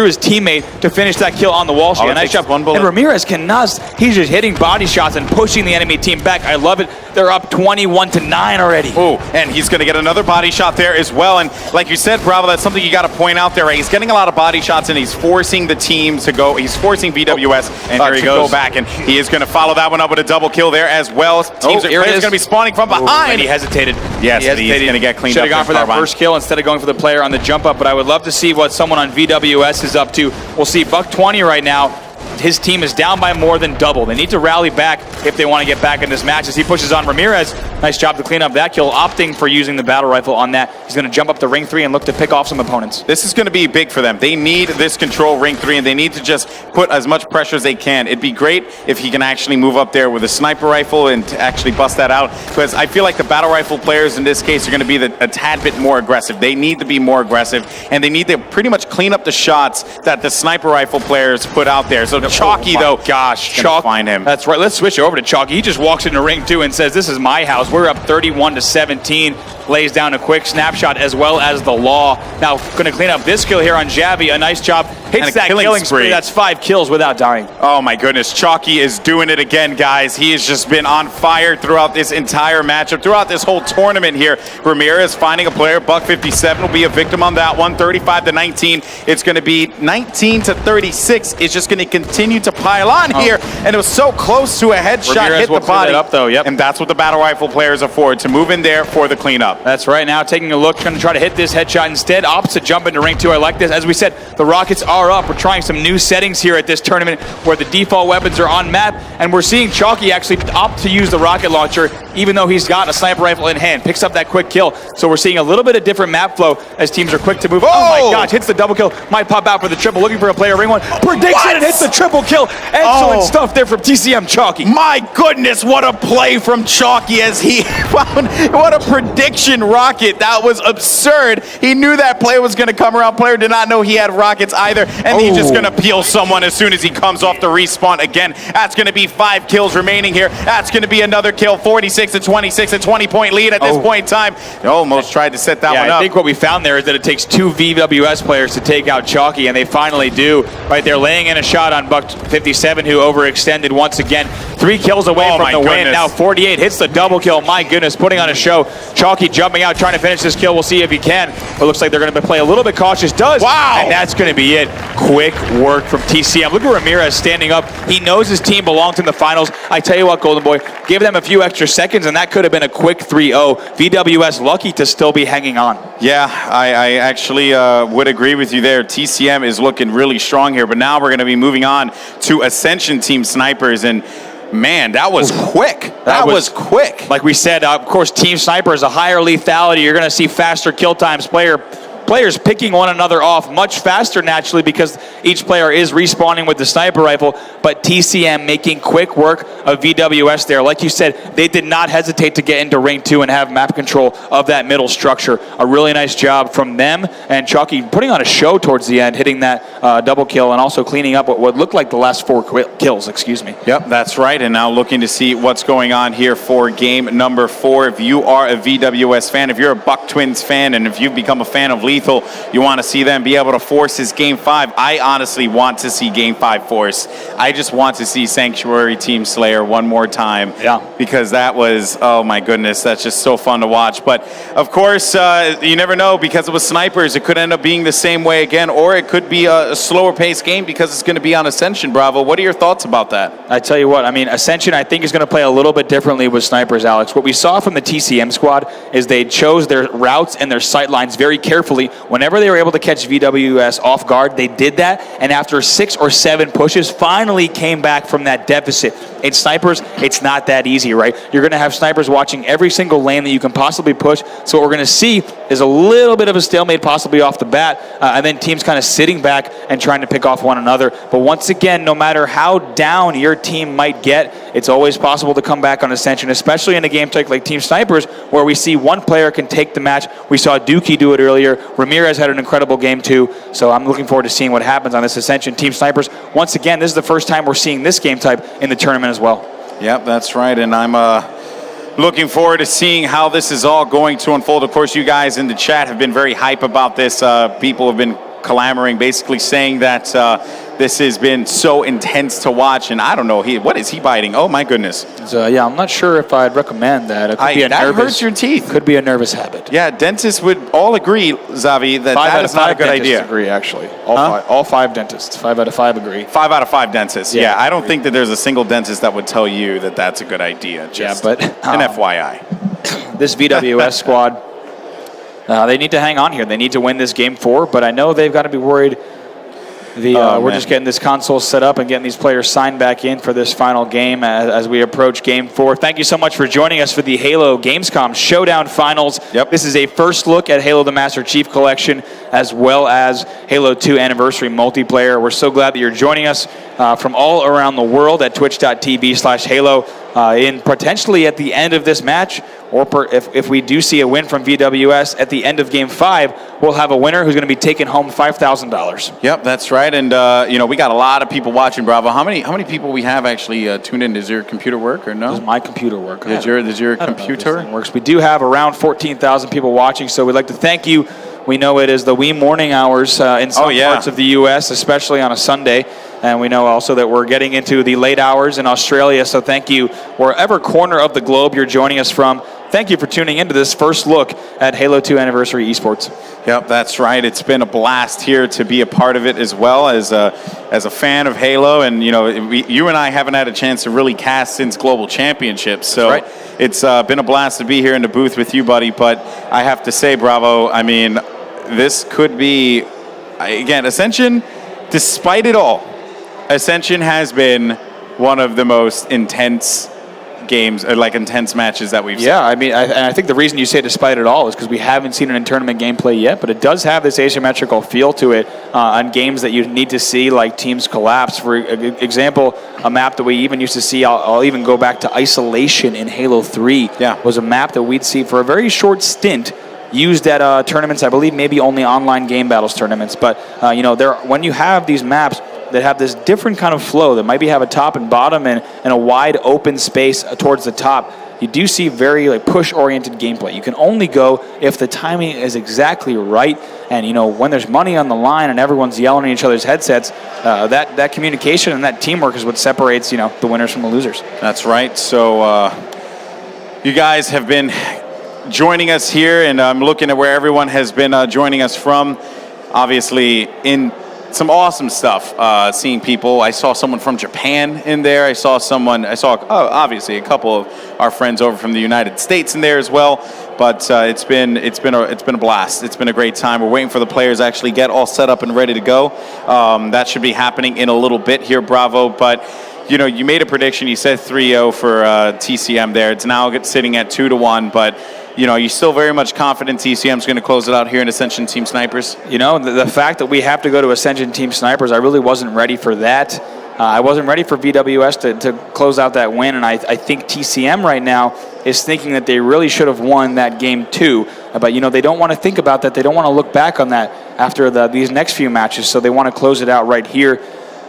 S2: his teammate to finish that kill on the wall. Nice shot. And Ramirez cannot. He's just hitting body shots and pushing the enemy team back. I love it. They're up 21-9 already.
S1: Oh, and he's going to get another body shot there as well. And like you said, Bravo, that's something you got to point out there. Right? He's getting a lot of body shots, and he's forcing the team to go. He's forcing VwS to go back, and he is going to follow that one up with a double kill there as well. Players are going to be spawning from behind.
S2: And he hesitated.
S1: Yes, he's going to get cleaned up.
S2: Should have gone for that first kill instead of going for the player on the jump up. But I would love to see what someone on VwS is up to. We'll see Buck 20 right now. His team is down by more than double. They need to rally back if they want to get back in this match as he pushes on Ramirez. Nice job to clean up that kill, opting for using the battle rifle on that. He's going to jump up to ring 3 and look to pick off some opponents.
S1: This is going to be big for them. They need this control ring 3, and they need to just put as much pressure as they can. It'd be great if he can actually move up there with a sniper rifle and to actually bust that out, because I feel like the battle rifle players in this case are going to be a tad bit more aggressive. They need to be more aggressive, and they need to pretty much clean up the shots that the sniper rifle players put out there. So Chalky, though,
S2: Chalk,
S1: find him.
S2: That's right. Let's switch over to Chalky. He just walks into ring 2 and says, "This is my house." We're up 31-17. Lays down a quick snapshot as well as the law. Now going to clean up this kill here on Javi. A nice job hits that killing spree. That's 5 kills without dying.
S1: Oh my goodness, Chalky is doing it again, guys. He has just been on fire throughout this entire matchup, throughout this whole tournament here. Ramirez finding a player. Buck 57 will be a victim on that one. 35-19. It's going to be 19-36. It's just going to continue to pile on here, and it was so close to a headshot.
S2: Ramirez
S1: hit the body.
S2: Up, though. Yep.
S1: And that's what the battle rifle players afford, to move in there for the cleanup.
S2: That's right. Now taking a look, trying to hit this headshot instead. Opposite jump into ring 2. I like this. As we said, the Rockets are up. We're trying some new settings here at this tournament where the default weapons are on map, and we're seeing Chalky actually opt to use the rocket launcher even though he's got a sniper rifle in hand. Picks up that quick kill. So we're seeing a little bit of different map flow as teams are quick to move. Oh my gosh, hits the double kill. Might pop out for the triple. Looking for a player ring 1. Prediction and hits the triple kill. Excellent stuff there from TCM Chalky.
S1: My goodness, what a play from Chalky as he found, what a prediction rocket. That was absurd. He knew that play was going to come around. Player did not know he had rockets either. And he's just going to peel someone as soon as he comes off the respawn again. That's going to be 5 kills remaining here. That's going to be another kill. 46-26, a 20-point lead at this point in time. Almost tried to set that one up.
S2: I think what we found there is that it takes 2 VwS players to take out Chalky, and they finally do. Right there, laying in a shot on Buck 57, who overextended once again. 3 kills away from the win. Now 48 hits the double kill. My goodness, putting on a show. Chalky jumping out, trying to finish this kill. We'll see if he can. But it looks like they're going to play a little bit cautious. Does.
S1: Wow.
S2: And that's going to be it. Quick work from TCM. Look at Ramirez standing up. He knows his team belongs in the finals. I tell you what, Golden Boy, give them a few extra seconds, and that could have been a quick 3-0. VwS lucky to still be hanging on.
S1: Yeah, I actually would agree with you there. TCM is looking really strong here, but now we're going to be moving on to Ascension Team Snipers, and man, that was quick. That was quick.
S2: Like we said, of course, Team Sniper is a higher lethality. You're going to see faster kill times. Players picking one another off much faster naturally because each player is respawning with the sniper rifle, but TCM making quick work of VwS there. Like you said, they did not hesitate to get into ring 2 and have map control of that middle structure. A really nice job from them, and Chalky putting on a show towards the end, hitting that double kill and also cleaning up what looked like the last 4 kills, excuse me.
S1: Yep, that's right, and now looking to see what's going on here for game number 4. If you are a VwS fan, if you're a Buck Twins fan, and if you've become a fan of Lethal, you want to see them be able to force his Game 5. I honestly want to see Game 5 force. I just want to see Sanctuary Team Slayer one more time.
S2: Yeah.
S1: Because that was, oh my goodness, that's just so fun to watch. But of course, you never know, because it was snipers, it could end up being the same way again, or it could be a slower paced game because it's going to be on Ascension. Bravo, what are your thoughts about that?
S2: I tell you what, I mean, Ascension I think is going to play a little bit differently with snipers, Alex. What we saw from the TCM squad is they chose their routes and their sight lines very carefully. Whenever they were able to catch VwS off guard, they did that, and after 6 or 7 pushes, finally came back from that deficit. In snipers, it's not that easy, right? You're going to have snipers watching every single lane that you can possibly push, so what we're going to see is a little bit of a stalemate possibly off the bat, and then teams kind of sitting back and trying to pick off one another. But once again, no matter how down your team might get, it's always possible to come back on Ascension, especially in a game type like Team Snipers, where we see one player can take the match. We saw Dookie do it earlier. Ramirez had an incredible game too, so I'm looking forward to seeing what happens on this Ascension. Team Snipers, once again, this is the first time we're seeing this game type in the tournament as well.
S1: Yep, that's right, and I'm looking forward to seeing how this is all going to unfold. Of course, you guys in the chat have been very hype about this. People have been clamoring, basically saying that this has been so intense to watch, and I don't know, what is he biting? Oh my goodness.
S2: Yeah, I'm not sure if I'd recommend that. It could be
S1: that hurts your teeth.
S2: Could be a nervous habit.
S1: Yeah, dentists would all agree, Zavi, that that is not a good idea.
S2: 5 out of 5 dentists agree, actually. All 5 dentists. 5 out of 5 agree.
S1: 5 out of 5 dentists. Yeah, I don't think that there's a single dentist that would tell you that that's a good idea. Just
S2: but
S1: an FYI.
S2: This VwS squad, they need to hang on here. They need to win this game 4, but I know they've got to be worried. We're just getting this console set up and getting these players signed back in for this final game as we approach Game 4. Thank you so much for joining us for the Halo Gamescom Showdown Finals.
S1: Yep.
S2: This is a first look at Halo the Master Chief Collection as well as Halo 2 Anniversary Multiplayer. We're so glad that you're joining us from all around the world at twitch.tv/Halo. In potentially at the end of this match, or if we do see a win from VwS at the end of Game 5, we'll have a winner who's going to be taking home $5,000.
S1: Yep, that's right. And we got a lot of people watching. Bravo. How many people we have actually tuned in? Does your computer work or no?
S2: Does my computer work?
S1: Does your computer
S2: works? We do have around 14,000 people watching. So we'd like to thank you We know it is the wee morning hours in some parts of the U.S., especially on a Sunday. And we know also that we're getting into the late hours in Australia. So thank you, wherever corner of the globe you're joining us from. Thank you for tuning into this first look at Halo 2 Anniversary Esports.
S1: Yep, that's right. It's been a blast here to be a part of it as well as a fan of Halo. And, you know, you and I haven't had a chance to really cast since Global Championships. So it's been a blast to be here in the booth with you, buddy. But I have to say, Bravo, I mean, this could be, again, Ascension, despite it all, Ascension has been one of the most intense games, or like intense matches that we've seen.
S2: Yeah, I mean, I think the reason you say despite it all is because we haven't seen it in tournament gameplay yet, but it does have this asymmetrical feel to it on games that you need to see, like Teams Collapse. For example, a map that we even used to see, I'll even go back to Isolation in Halo 3, was a map that we'd see for a very short stint used at tournaments, I believe maybe only online game battles tournaments. But, you know, when you have these maps that have this different kind of flow that maybe have a top and bottom and a wide open space towards the top, you do see very like push-oriented gameplay. You can only go if the timing is exactly right. And, you know, when there's money on the line and everyone's yelling at each other's headsets, that communication and that teamwork is what separates, you know, the winners from the losers.
S1: That's right. So you guys have been joining us here, and I'm looking at where everyone has been joining us from. Obviously, in some awesome stuff, seeing people. I saw someone from Japan in there. I saw obviously a couple of our friends over from the United States in there as well. But it's been a blast. It's been a great time. We're waiting for the players to actually get all set up and ready to go. That should be happening in a little bit here, Bravo. But you know, you made a prediction. You said 3-0 for TCM there. It's now sitting at 2-1, but you know, you're still very much confident TCM's going to close it out here in Ascension Team Snipers? You know,
S2: the fact that we have to go to Ascension Team Snipers, I really wasn't ready for that. I wasn't ready for VwS to close out that win, and I think TCM right now is thinking that they really should have won that game too. But, you know, they don't want to think about that. They don't want to look back on that after these next few matches, so they want to close it out right here.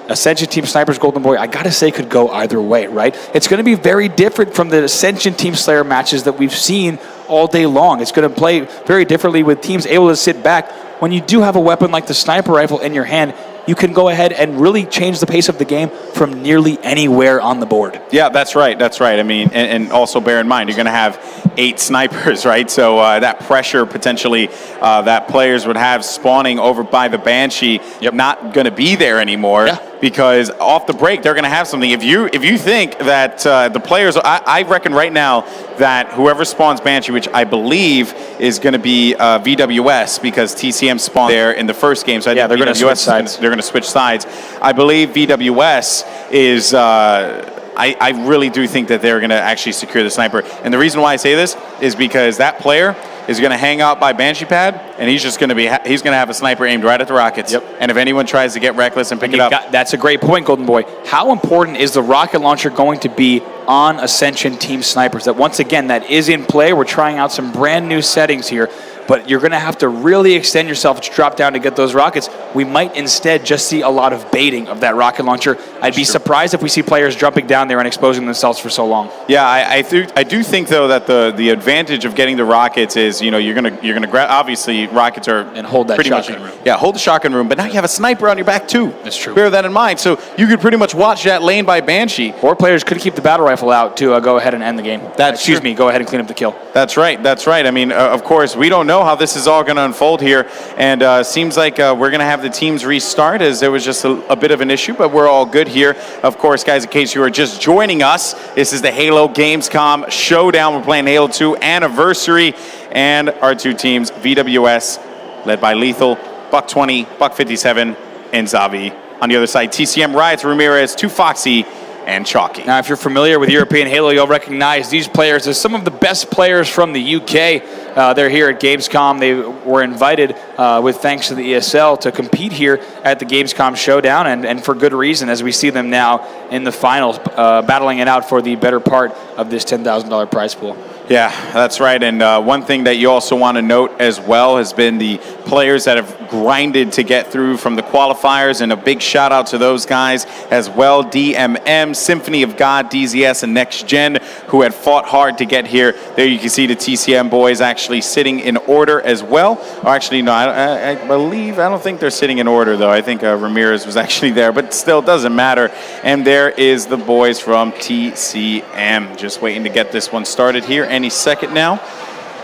S2: Ascension Team Snipers Golden Boy, I gotta say, could go either way, right? It's going to be very different from the Ascension Team Slayer matches that we've seen all day long. It's going to play very differently with teams able to sit back. When you do have a weapon like the sniper rifle in your hand, you can go ahead and really change the pace of the game from nearly anywhere on the board.
S1: Yeah, that's right. That's right. I mean, and also bear in mind, you're going to have 8 snipers, right? So that pressure potentially that players would have spawning over by the Banshee, not going to be there anymore. Yeah. Because off the break, they're going to have something. If you think that the players, I reckon right now that whoever spawns Banshee, which I believe is going to be VwS, because TCM spawned there in the first game. So
S2: yeah, they're going to switch sides.
S1: They're going to switch sides. I believe VwS is. I really do think that they're going to actually secure the sniper. And the reason why I say this is because that player is going to hang out by Banshee pad, and he's just going to have a sniper aimed right at the rockets. Yep. And if anyone tries to get reckless and pick it up.
S2: That's a great point, Golden Boy. How important is the rocket launcher going to be on Ascension Team Snipers? That once again, that is in play. We're trying out some brand new settings here, but you're going to have to really extend yourself to drop down to get those rockets. We might instead just see a lot of baiting of that rocket launcher. I'd be surprised if we see players jumping down there and exposing themselves for so long.
S1: Yeah, I do think though that the advantage of getting the rockets is, you know, you're gonna grab, obviously rockets are
S2: and hold that shotgun room.
S1: Yeah, hold the shotgun room, but now you have a sniper on your back too.
S2: That's true.
S1: Bear that in mind. So you could pretty much watch that lane by Banshee.
S2: Or players could keep the battle rifle out to go ahead and end the game. Go ahead and clean up the kill.
S1: That's right. That's right. I mean, of course, we don't know how this is all going to unfold here, and seems like we're going to have the teams restart, as there was just a bit of an issue, but we're all good here. Of course, guys, in case you are just joining us, this is the Halo Gamescom Showdown. We're playing Halo 2 Anniversary, and our two teams, VwS, led by Lethal, Buck20, Buck57, and Zavi. On the other side, TCM, Riots, Ramirez, 2Foxy, and Chalky.
S2: Now, if you're familiar with European Halo, you'll recognize these players as some of the best players from the UK. They're here at Gamescom. They were invited with thanks to the ESL to compete here at the Gamescom Showdown, and for good reason, as we see them now in the finals, battling it out for the better part of this $10,000 prize pool.
S1: Yeah, that's right. And one thing that you also want to note as well has been the players that have grinded to get through from the qualifiers, and a big shout out to those guys as well. DMM, Symphony of God, DZS, and Next Gen, who had fought hard to get here. There you can see the TCM boys actually sitting in order as well. Or actually, no, I don't think they're sitting in order, though. I think Ramirez was actually there, but still doesn't matter. And there is the boys from TCM, just waiting to get this one started here any second now,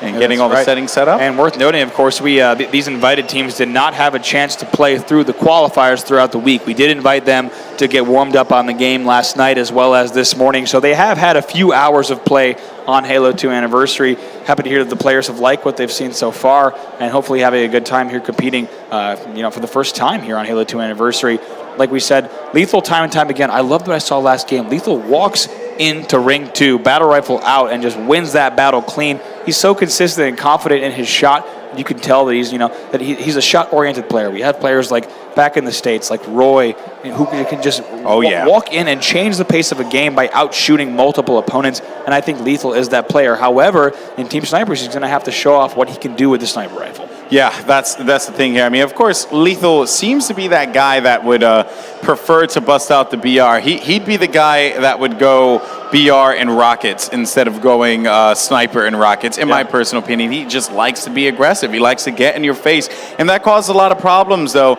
S1: and getting all the settings set up.
S2: And worth noting, of course, we these invited teams did not have a chance to play through the qualifiers throughout the week. We did invite them to get warmed up on the game last night as well as this morning, so they have had a few hours of play on Halo 2 Anniversary. Happy to hear that the players have liked what they've seen so far, and hopefully having a good time here competing, for the first time here on Halo 2 Anniversary. Like we said, Lethal time and time again. I loved what I saw last game. Lethal walks into Ring 2, battle rifle out, and just wins that battle clean. He's so consistent and confident in his shot. You can tell that he's a shot-oriented player. We have players like back in the States, like Roy, who can just walk in and change the pace of a game by out-shooting multiple opponents, and I think Lethal is that player. However, in Team Snipers, he's going to have to show off what he can do with the sniper rifle.
S1: Yeah, that's the thing here. I mean, of course, Lethal seems to be that guy that would prefer to bust out the BR. He'd be the guy that would go BR and rockets instead of going sniper and rockets. In my personal opinion, he just likes to be aggressive. He likes to get in your face, and that causes a lot of problems, though.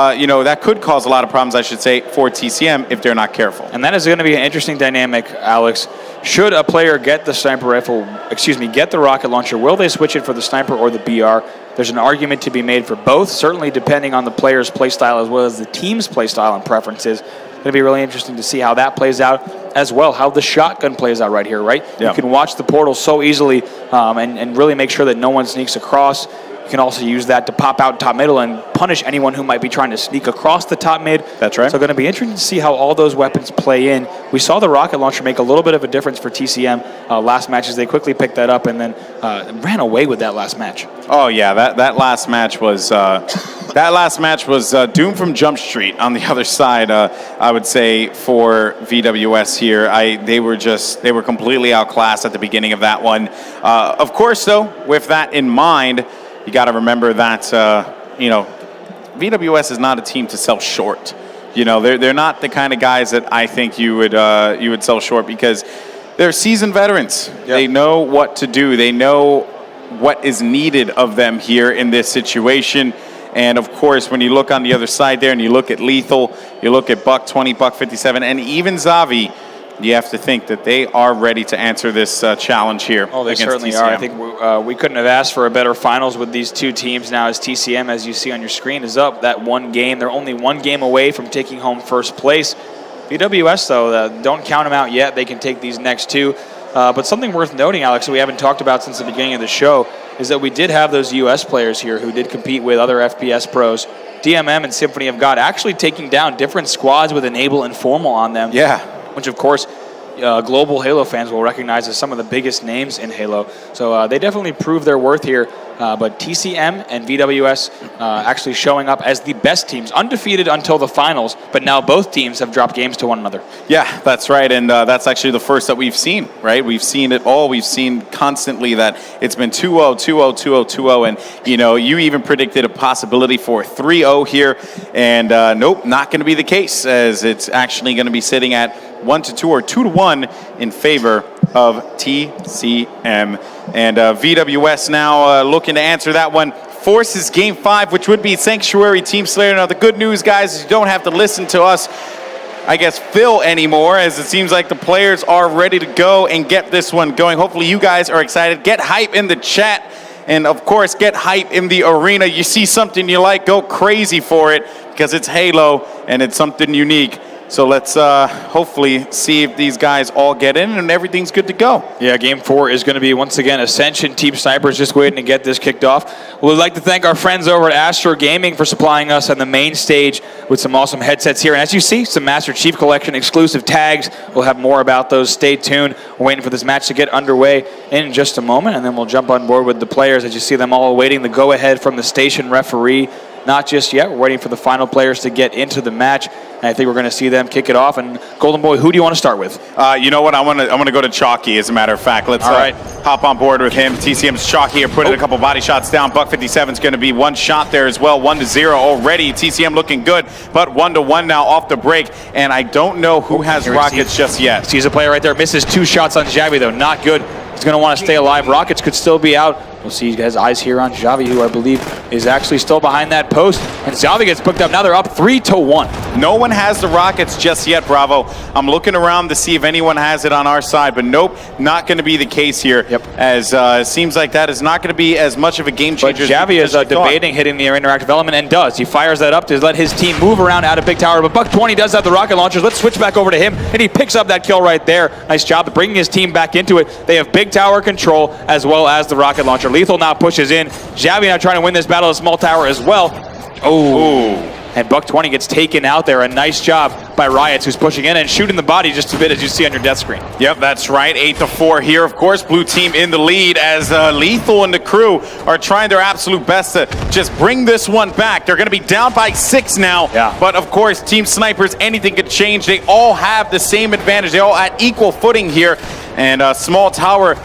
S1: That could cause a lot of problems, I should say, for TCM if they're not careful.
S2: And that is going to be an interesting dynamic, Alex. Should a player get the sniper rifle, get the rocket launcher, will they switch it for the sniper or the BR? There's an argument to be made for both, certainly depending on the player's playstyle as well as the team's playstyle and preferences. It's going to be really interesting to see how that plays out, as well how the shotgun plays out right here, right? Yeah. You can watch the portal so easily and really make sure that no one sneaks across. You can also use that to pop out top middle and punish anyone who might be trying to sneak across the top mid.
S1: That's right.
S2: So going to be interesting to see how all those weapons play in. We saw the rocket launcher make a little bit of a difference for TCM last matches. They quickly picked that up and then ran away with that last match.
S1: Oh yeah, that last match was doomed from Jump Street on the other side. I would say for VwS here, they were completely outclassed at the beginning of that one. Of course, though, with that in mind, you got to remember that VwS is not a team to sell short. They're not the kind of guys that I think you would sell short, because they're seasoned veterans. Yep. They know what to do. They know what is needed of them here in this situation. And of course, when you look on the other side there and you look at Lethal, you look at Buck 20, Buck 57, and even Xavi, you have to think that they are ready to answer this challenge here.
S2: Oh, they certainly are. I think we couldn't have asked for a better finals with these two teams. Now, as TCM, as you see on your screen, is up that one game. They're only one game away from taking home first place. VwS, though, don't count them out yet. They can take these next two. But something worth noting, Alex, that we haven't talked about since the beginning of the show, is that we did have those U.S. players here who did compete with other FPS pros. DMM and Symphony of God actually taking down different squads with Enable and Formal on them.
S1: Yeah.
S2: Which, of course, global Halo fans will recognize as some of the biggest names in Halo. So they definitely proved their worth here. But TCM and VwS actually showing up as the best teams, undefeated until the finals, but now both teams have dropped games to one another.
S1: Yeah, that's right, and that's actually the first that we've seen, right? We've seen it all. We've seen constantly that it's been 2-0, 2-0, 2-0, 2-0, and you even predicted a possibility for 3-0 here, and nope, not going to be the case, as it's actually going to be sitting at 1-2 or 2-1 in favor of TCM. And VwS now looking to answer that one. Forces Game 5, which would be Sanctuary Team Slayer. Now, the good news, guys, is you don't have to listen to us, I guess, Phil anymore, as it seems like the players are ready to go and get this one going. Hopefully you guys are excited. Get hype in the chat. And, of course, get hype in the arena. You see something you like, go crazy for it, because it's Halo and it's something unique. So let's hopefully see if these guys all get in and everything's good to go.
S2: Yeah, Game 4 is going to be, once again, Ascension. Team Snipers just waiting to get this kicked off. We'd like to thank our friends over at Astro Gaming for supplying us on the main stage with some awesome headsets here. And as you see, some Master Chief Collection exclusive tags. We'll have more about those. Stay tuned. We're waiting for this match to get underway in just a moment, and then we'll jump on board with the players as you see them all awaiting the go-ahead from the station referee not just yet. We're waiting for the final players to get into the match, and I think we're going to see them kick it off. And Golden Boy, who do you want to start with?
S1: You know what? I want to go to Chalky, as a matter of fact. Let's hop on board with him. TCM's Chalky here, putting a couple body shots down. Buck 57's going to be one shot there as well. 1-0 already. TCM looking good, but 1-1 now off the break. And I don't know who has rockets just yet.
S2: Sees a player right there. Misses 2 shots on Xavi, though. Not good. He's going to want to stay alive. Rockets could still be out. We'll see his eyes here on Xavi, who I believe is actually still behind that post. And Xavi gets picked up. Now they're up 3-1.
S1: No one has the rockets just yet, Bravo. I'm looking around to see if anyone has it on our side, but nope, not going to be the case here.
S2: Yep.
S1: As it seems like that is not going to be as much of a game changer.
S2: But Xavi is debating hitting the interactive element and does. He fires that up to let his team move around out of Big Tower. But Buck 20 does have the rocket launchers. Let's switch back over to him, and he picks up that kill right there. Nice job of bringing his team back into it. They have Big Tower control as well as the rocket launcher. Lethal now pushes in. Xavi now trying to win this battle of Small Tower as well. Oh. And Buck 20 gets taken out there. A nice job by Riots, who's pushing in and shooting the body just a bit, as you see on your death screen.
S1: Yep, that's right. 8-4 here. Of course, blue team in the lead as Lethal and the crew are trying their absolute best to just bring this one back. They're going to be down by 6 now.
S2: Yeah.
S1: But of course, Team Snipers, anything could change. They all have the same advantage. They're all at equal footing here. And small tower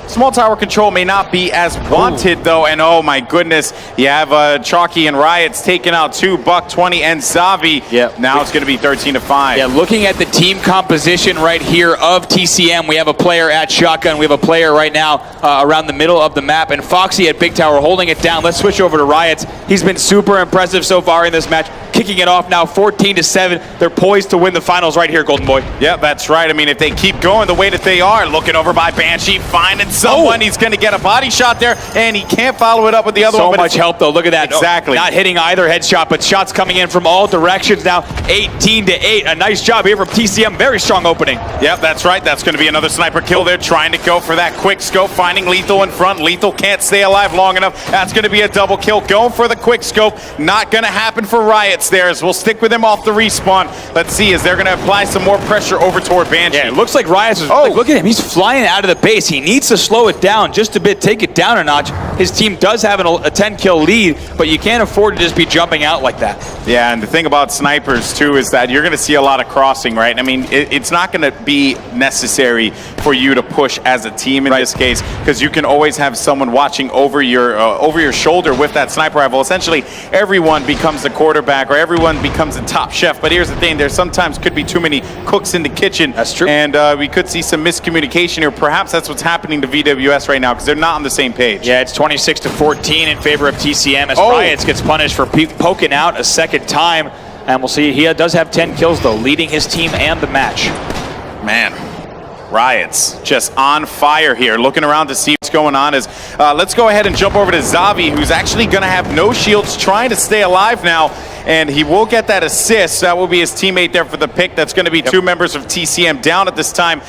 S1: control may not be as wanted, though. And oh my goodness, you have Chalky and Riots taking out 2, Buck 20 and Xavi.
S2: Yep.
S1: Now it's going to be 13-5.
S2: Yeah, looking at the team composition right here of TCM, we have a player at shotgun. We have a player right now around the middle of the map, and Foxy at Big Tower holding it down. Let's switch over to Riots. He's been super impressive so far in this match, kicking it off now 14-7. They're poised to win the finals right here, Golden Boy.
S1: Yeah, that's right. I mean, if they keep going the way that they are, looking over by Banshee, finding someone. He's going to get a body shot there, and he can't follow it up with the other one.
S2: So much help, though. Look at that.
S1: Exactly.
S2: Not hitting either headshot, but shots coming in from all directions now. 18-8. A nice job here from TCM. Very strong opening.
S1: Yep, that's right. That's going to be another sniper kill there, trying to go for that quick scope, finding Lethal in front. Lethal can't stay alive long enough. That's going to be a double kill. Going for the quick scope. Not going to happen for Riots there, as we'll stick with him off the respawn. Let's see, as they're going to apply some more pressure over toward Banshee.
S2: Yeah, it looks like Riots is... Like, look at him. He's flying out of the base. He needs to slow it down just a bit, take it down a notch. His team does have a 10-kill lead, but you can't afford to just be jumping out like that.
S1: Yeah, and the thing about snipers, too, is that you're going to see a lot of crossing, right? I mean, it's not going to be necessary for you to push as a team in this case, because you can always have someone watching over your shoulder with that sniper rifle. Essentially, everyone becomes a quarterback, or everyone becomes a top chef. But here's the thing, there sometimes could be too many cooks in the kitchen.
S2: That's true.
S1: And we could see some miscommunication here. Perhaps that's what's happening to VwS right now, because they're not on the same page.
S2: Yeah, it's 26-14 in favor of TCM as Riots gets punished for poking out a second time. And we'll see, he does have 10 kills, though, leading his team and the match.
S1: Man, Riots just on fire here. Looking around to see what's going on. Let's go ahead and jump over to Xavi, who's actually going to have no shields, trying to stay alive now. And he will get that assist. That will be his teammate there for the pick. That's going to be 2 members of TCM down at this time.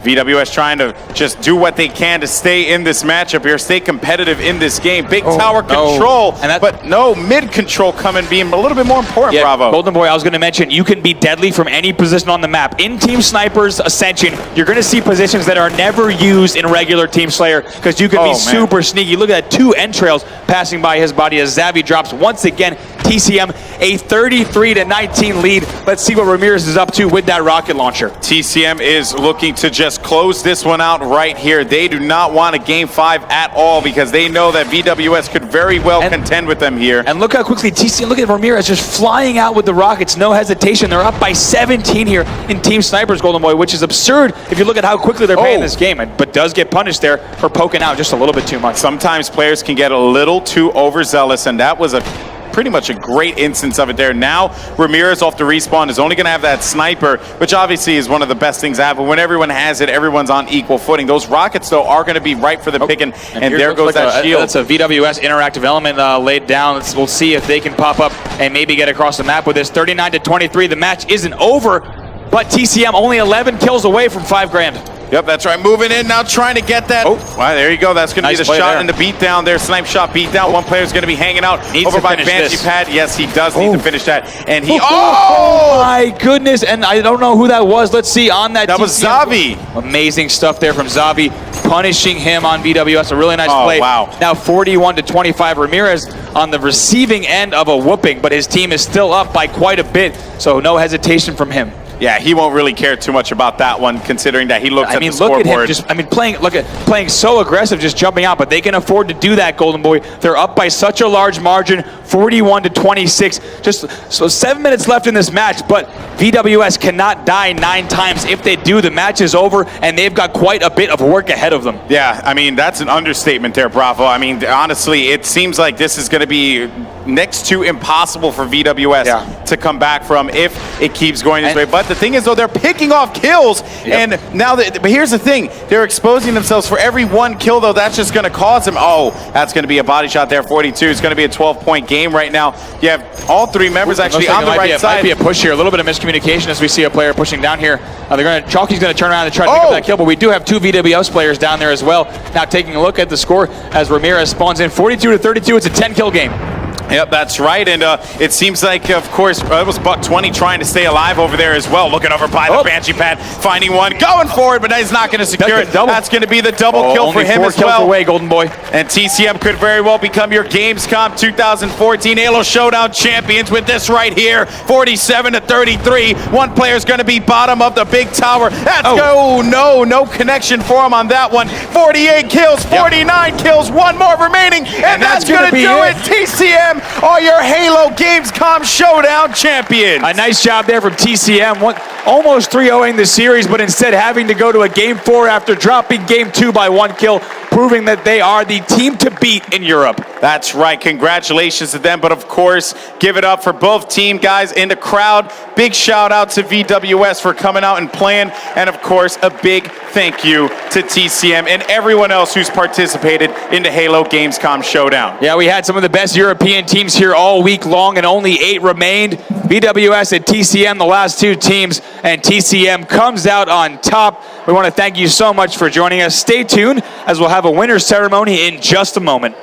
S1: VwS trying to just do what they can to stay in this matchup here, stay competitive in this game. Big tower control, but no mid control coming, being a little bit more important, Bravo.
S2: Golden Boy, I was going to mention, you can be deadly from any position on the map. In Team Snipers Ascension, you're going to see positions that are never used in regular Team Slayer, because you can be super sneaky. Look at that, 2 entrails passing by his body as Xavi drops once again. TCM a 33-19 lead. Let's see what Ramirez is up to with that rocket launcher.
S1: TCM is looking to just close this one out right here. They do not want a game 5 at all, because they know that VwS could very well contend with them here.
S2: And look how quickly TCM, look at Ramirez just flying out with the rockets, no hesitation. They're up by 17 here in Team Snipers, Golden Boy, which is absurd if you look at how quickly they're playing this game, but does get punished there for poking out just a little bit too much.
S1: Sometimes players can get a little too overzealous, and that was pretty much a great instance of it there. Now Ramirez off the respawn is only going to have that sniper, which obviously is one of the best things to have. But when everyone has it, everyone's on equal footing. Those rockets, though, are going to be right for the pick, and there goes that shield.
S2: That's a VwS interactive element laid down. We'll see if they can pop up and maybe get across the map with this. 39-23. The match isn't over, but TCM only 11 kills away from $5,000.
S1: Yep, that's right. Moving in now, trying to get that. Wow, there you go. That's going to be the shot and the beatdown there. Snipe shot beatdown. One player's going to be hanging out over by Banshee pad. Yes, he does need to finish that. And he,
S2: oh my goodness. And I don't know who that was. Let's see on that.
S1: That was Xavi.
S2: Amazing stuff there from Xavi. punishing him on VwS. A really nice play.
S1: Wow.
S2: Now 41-25. Ramirez on the receiving end of a whooping, but his team is still up by quite a bit, so no hesitation from him.
S1: Yeah, he won't really care too much about that one, considering that he looks at the
S2: Look
S1: scoreboard.
S2: at him playing so aggressive, just jumping out, but they can afford to do that, Golden Boy. They're up by such a large margin, 41-26. Just so 7 minutes left in this match, but VwS cannot die 9 times. If they do, the match is over, and they've got quite a bit of work ahead of them.
S1: Yeah, I mean, that's an understatement there, Bravo. I mean, honestly, it seems like this is going to be next to impossible for VwS to come back from if it keeps going this way. But the thing is, though, they're picking off kills, and now, but here's the thing. They're exposing themselves for every 1 kill, though. That's just going to cause them, that's going to be a body shot there, 42. It's going to be a 12-point game right now. You have all 3 members actually on the right side.
S2: Might be a push here, a little bit of miscommunication as we see a player pushing down here. Chalky's going to turn around and try to pick up that kill, but we do have 2 VwS players down there as well. Now taking a look at the score as Ramirez spawns in 42-32. It's a 10-kill game.
S1: Yep, that's right, and it seems like, of course, it was Buck20 trying to stay alive over there as well, looking over by the Banshee pad, finding one, going for it, but he's not going to secure it. That's going to be the double kill for him as well.
S2: Only 4 kills away, Golden Boy.
S1: And TCM could very well become your Gamescom 2014 Halo Showdown champions with this right here, 47-33. One player's going to be bottom of the big tower. No connection for him on that one. 48 kills, 49 kills, 1 more remaining, and that's going to do it. TCM are your Halo Gamescom Showdown champions.
S2: A nice job there from TCM. Almost 3-0ing the series, but instead having to go to a Game 4 after dropping Game 2 by 1 kill, proving that they are the team to beat in Europe.
S1: That's right. Congratulations to them. But of course, give it up for both team guys in the crowd. Big shout out to VwS for coming out and playing. And of course, a big thank you to TCM and everyone else who's participated in the Halo Gamescom Showdown.
S2: Yeah, we had some of the best European teams here all week long, and only 8 remained. VwS and TCM, the last 2 teams, and TCM comes out on top. We want to thank you so much for joining us. Stay tuned as we'll have a winner's ceremony in just a moment.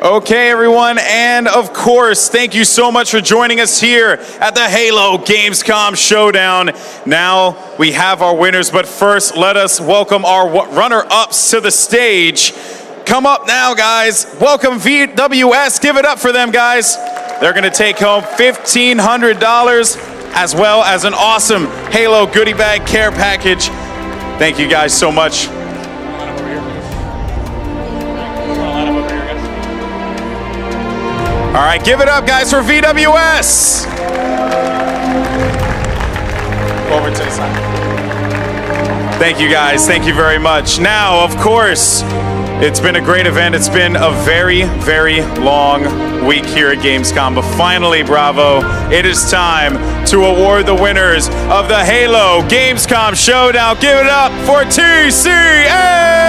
S1: Okay, everyone, and of course, thank you so much for joining us here at the Halo Gamescom Showdown. Now we have our winners, but first, let us welcome our runner-ups to the stage. Come up now, guys. Welcome VwS. Give it up for them, guys. They're going to take home $1,500 as well as an awesome Halo goodie bag care package. Thank you guys so much. All right, give it up, guys, for VwS. Over to the side. Thank you, guys. Thank you very much. Now, of course, it's been a great event. It's been a very, very long week here at Gamescom. But finally, Bravo, it is time to award the winners of the Halo Gamescom Showdown. Give it up for TCM!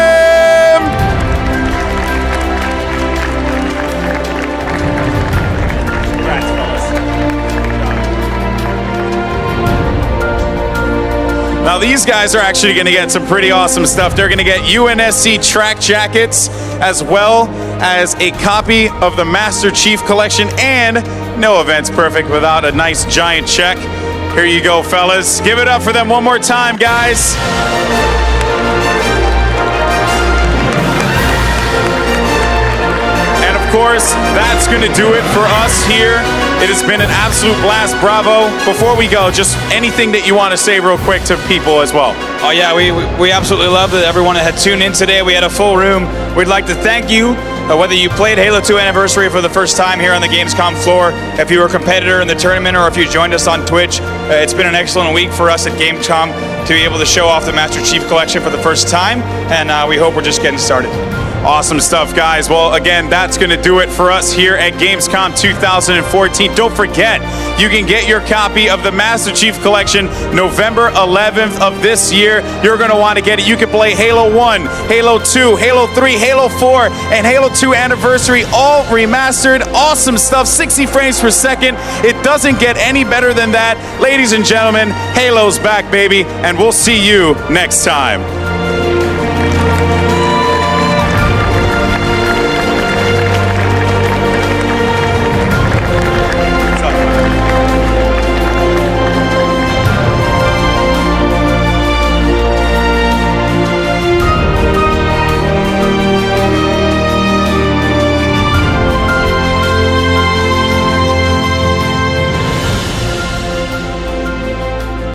S1: Now these guys are actually going to get some pretty awesome stuff. They're going to get UNSC track jackets as well as a copy of the Master Chief Collection, and no event's perfect without a nice giant check. Here you go, fellas. Give it up for them one more time, guys. And of course, that's going to do it for us here. It has been an absolute blast, Bravo. Before we go, just anything that you want to say real quick to people as well.
S2: Oh yeah, we absolutely love that everyone had tuned in today. We had a full room. We'd like to thank you, whether you played Halo 2 Anniversary for the first time here on the Gamescom floor, if you were a competitor in the tournament, or if you joined us on Twitch. It's been an excellent week for us at Gamescom to be able to show off the Master Chief Collection for the first time, and we hope we're just getting started.
S1: Awesome stuff, guys. Well, again, that's going to do it for us here at Gamescom 2014. Don't forget, you can get your copy of the Master Chief Collection November 11th of this year. You're going to want to get it. You can play Halo 1, Halo 2, Halo 3, Halo 4, and Halo 2 Anniversary, all remastered. Awesome stuff, 60 frames per second. It doesn't get any better than that. Ladies and gentlemen, Halo's back, baby, and we'll see you next time.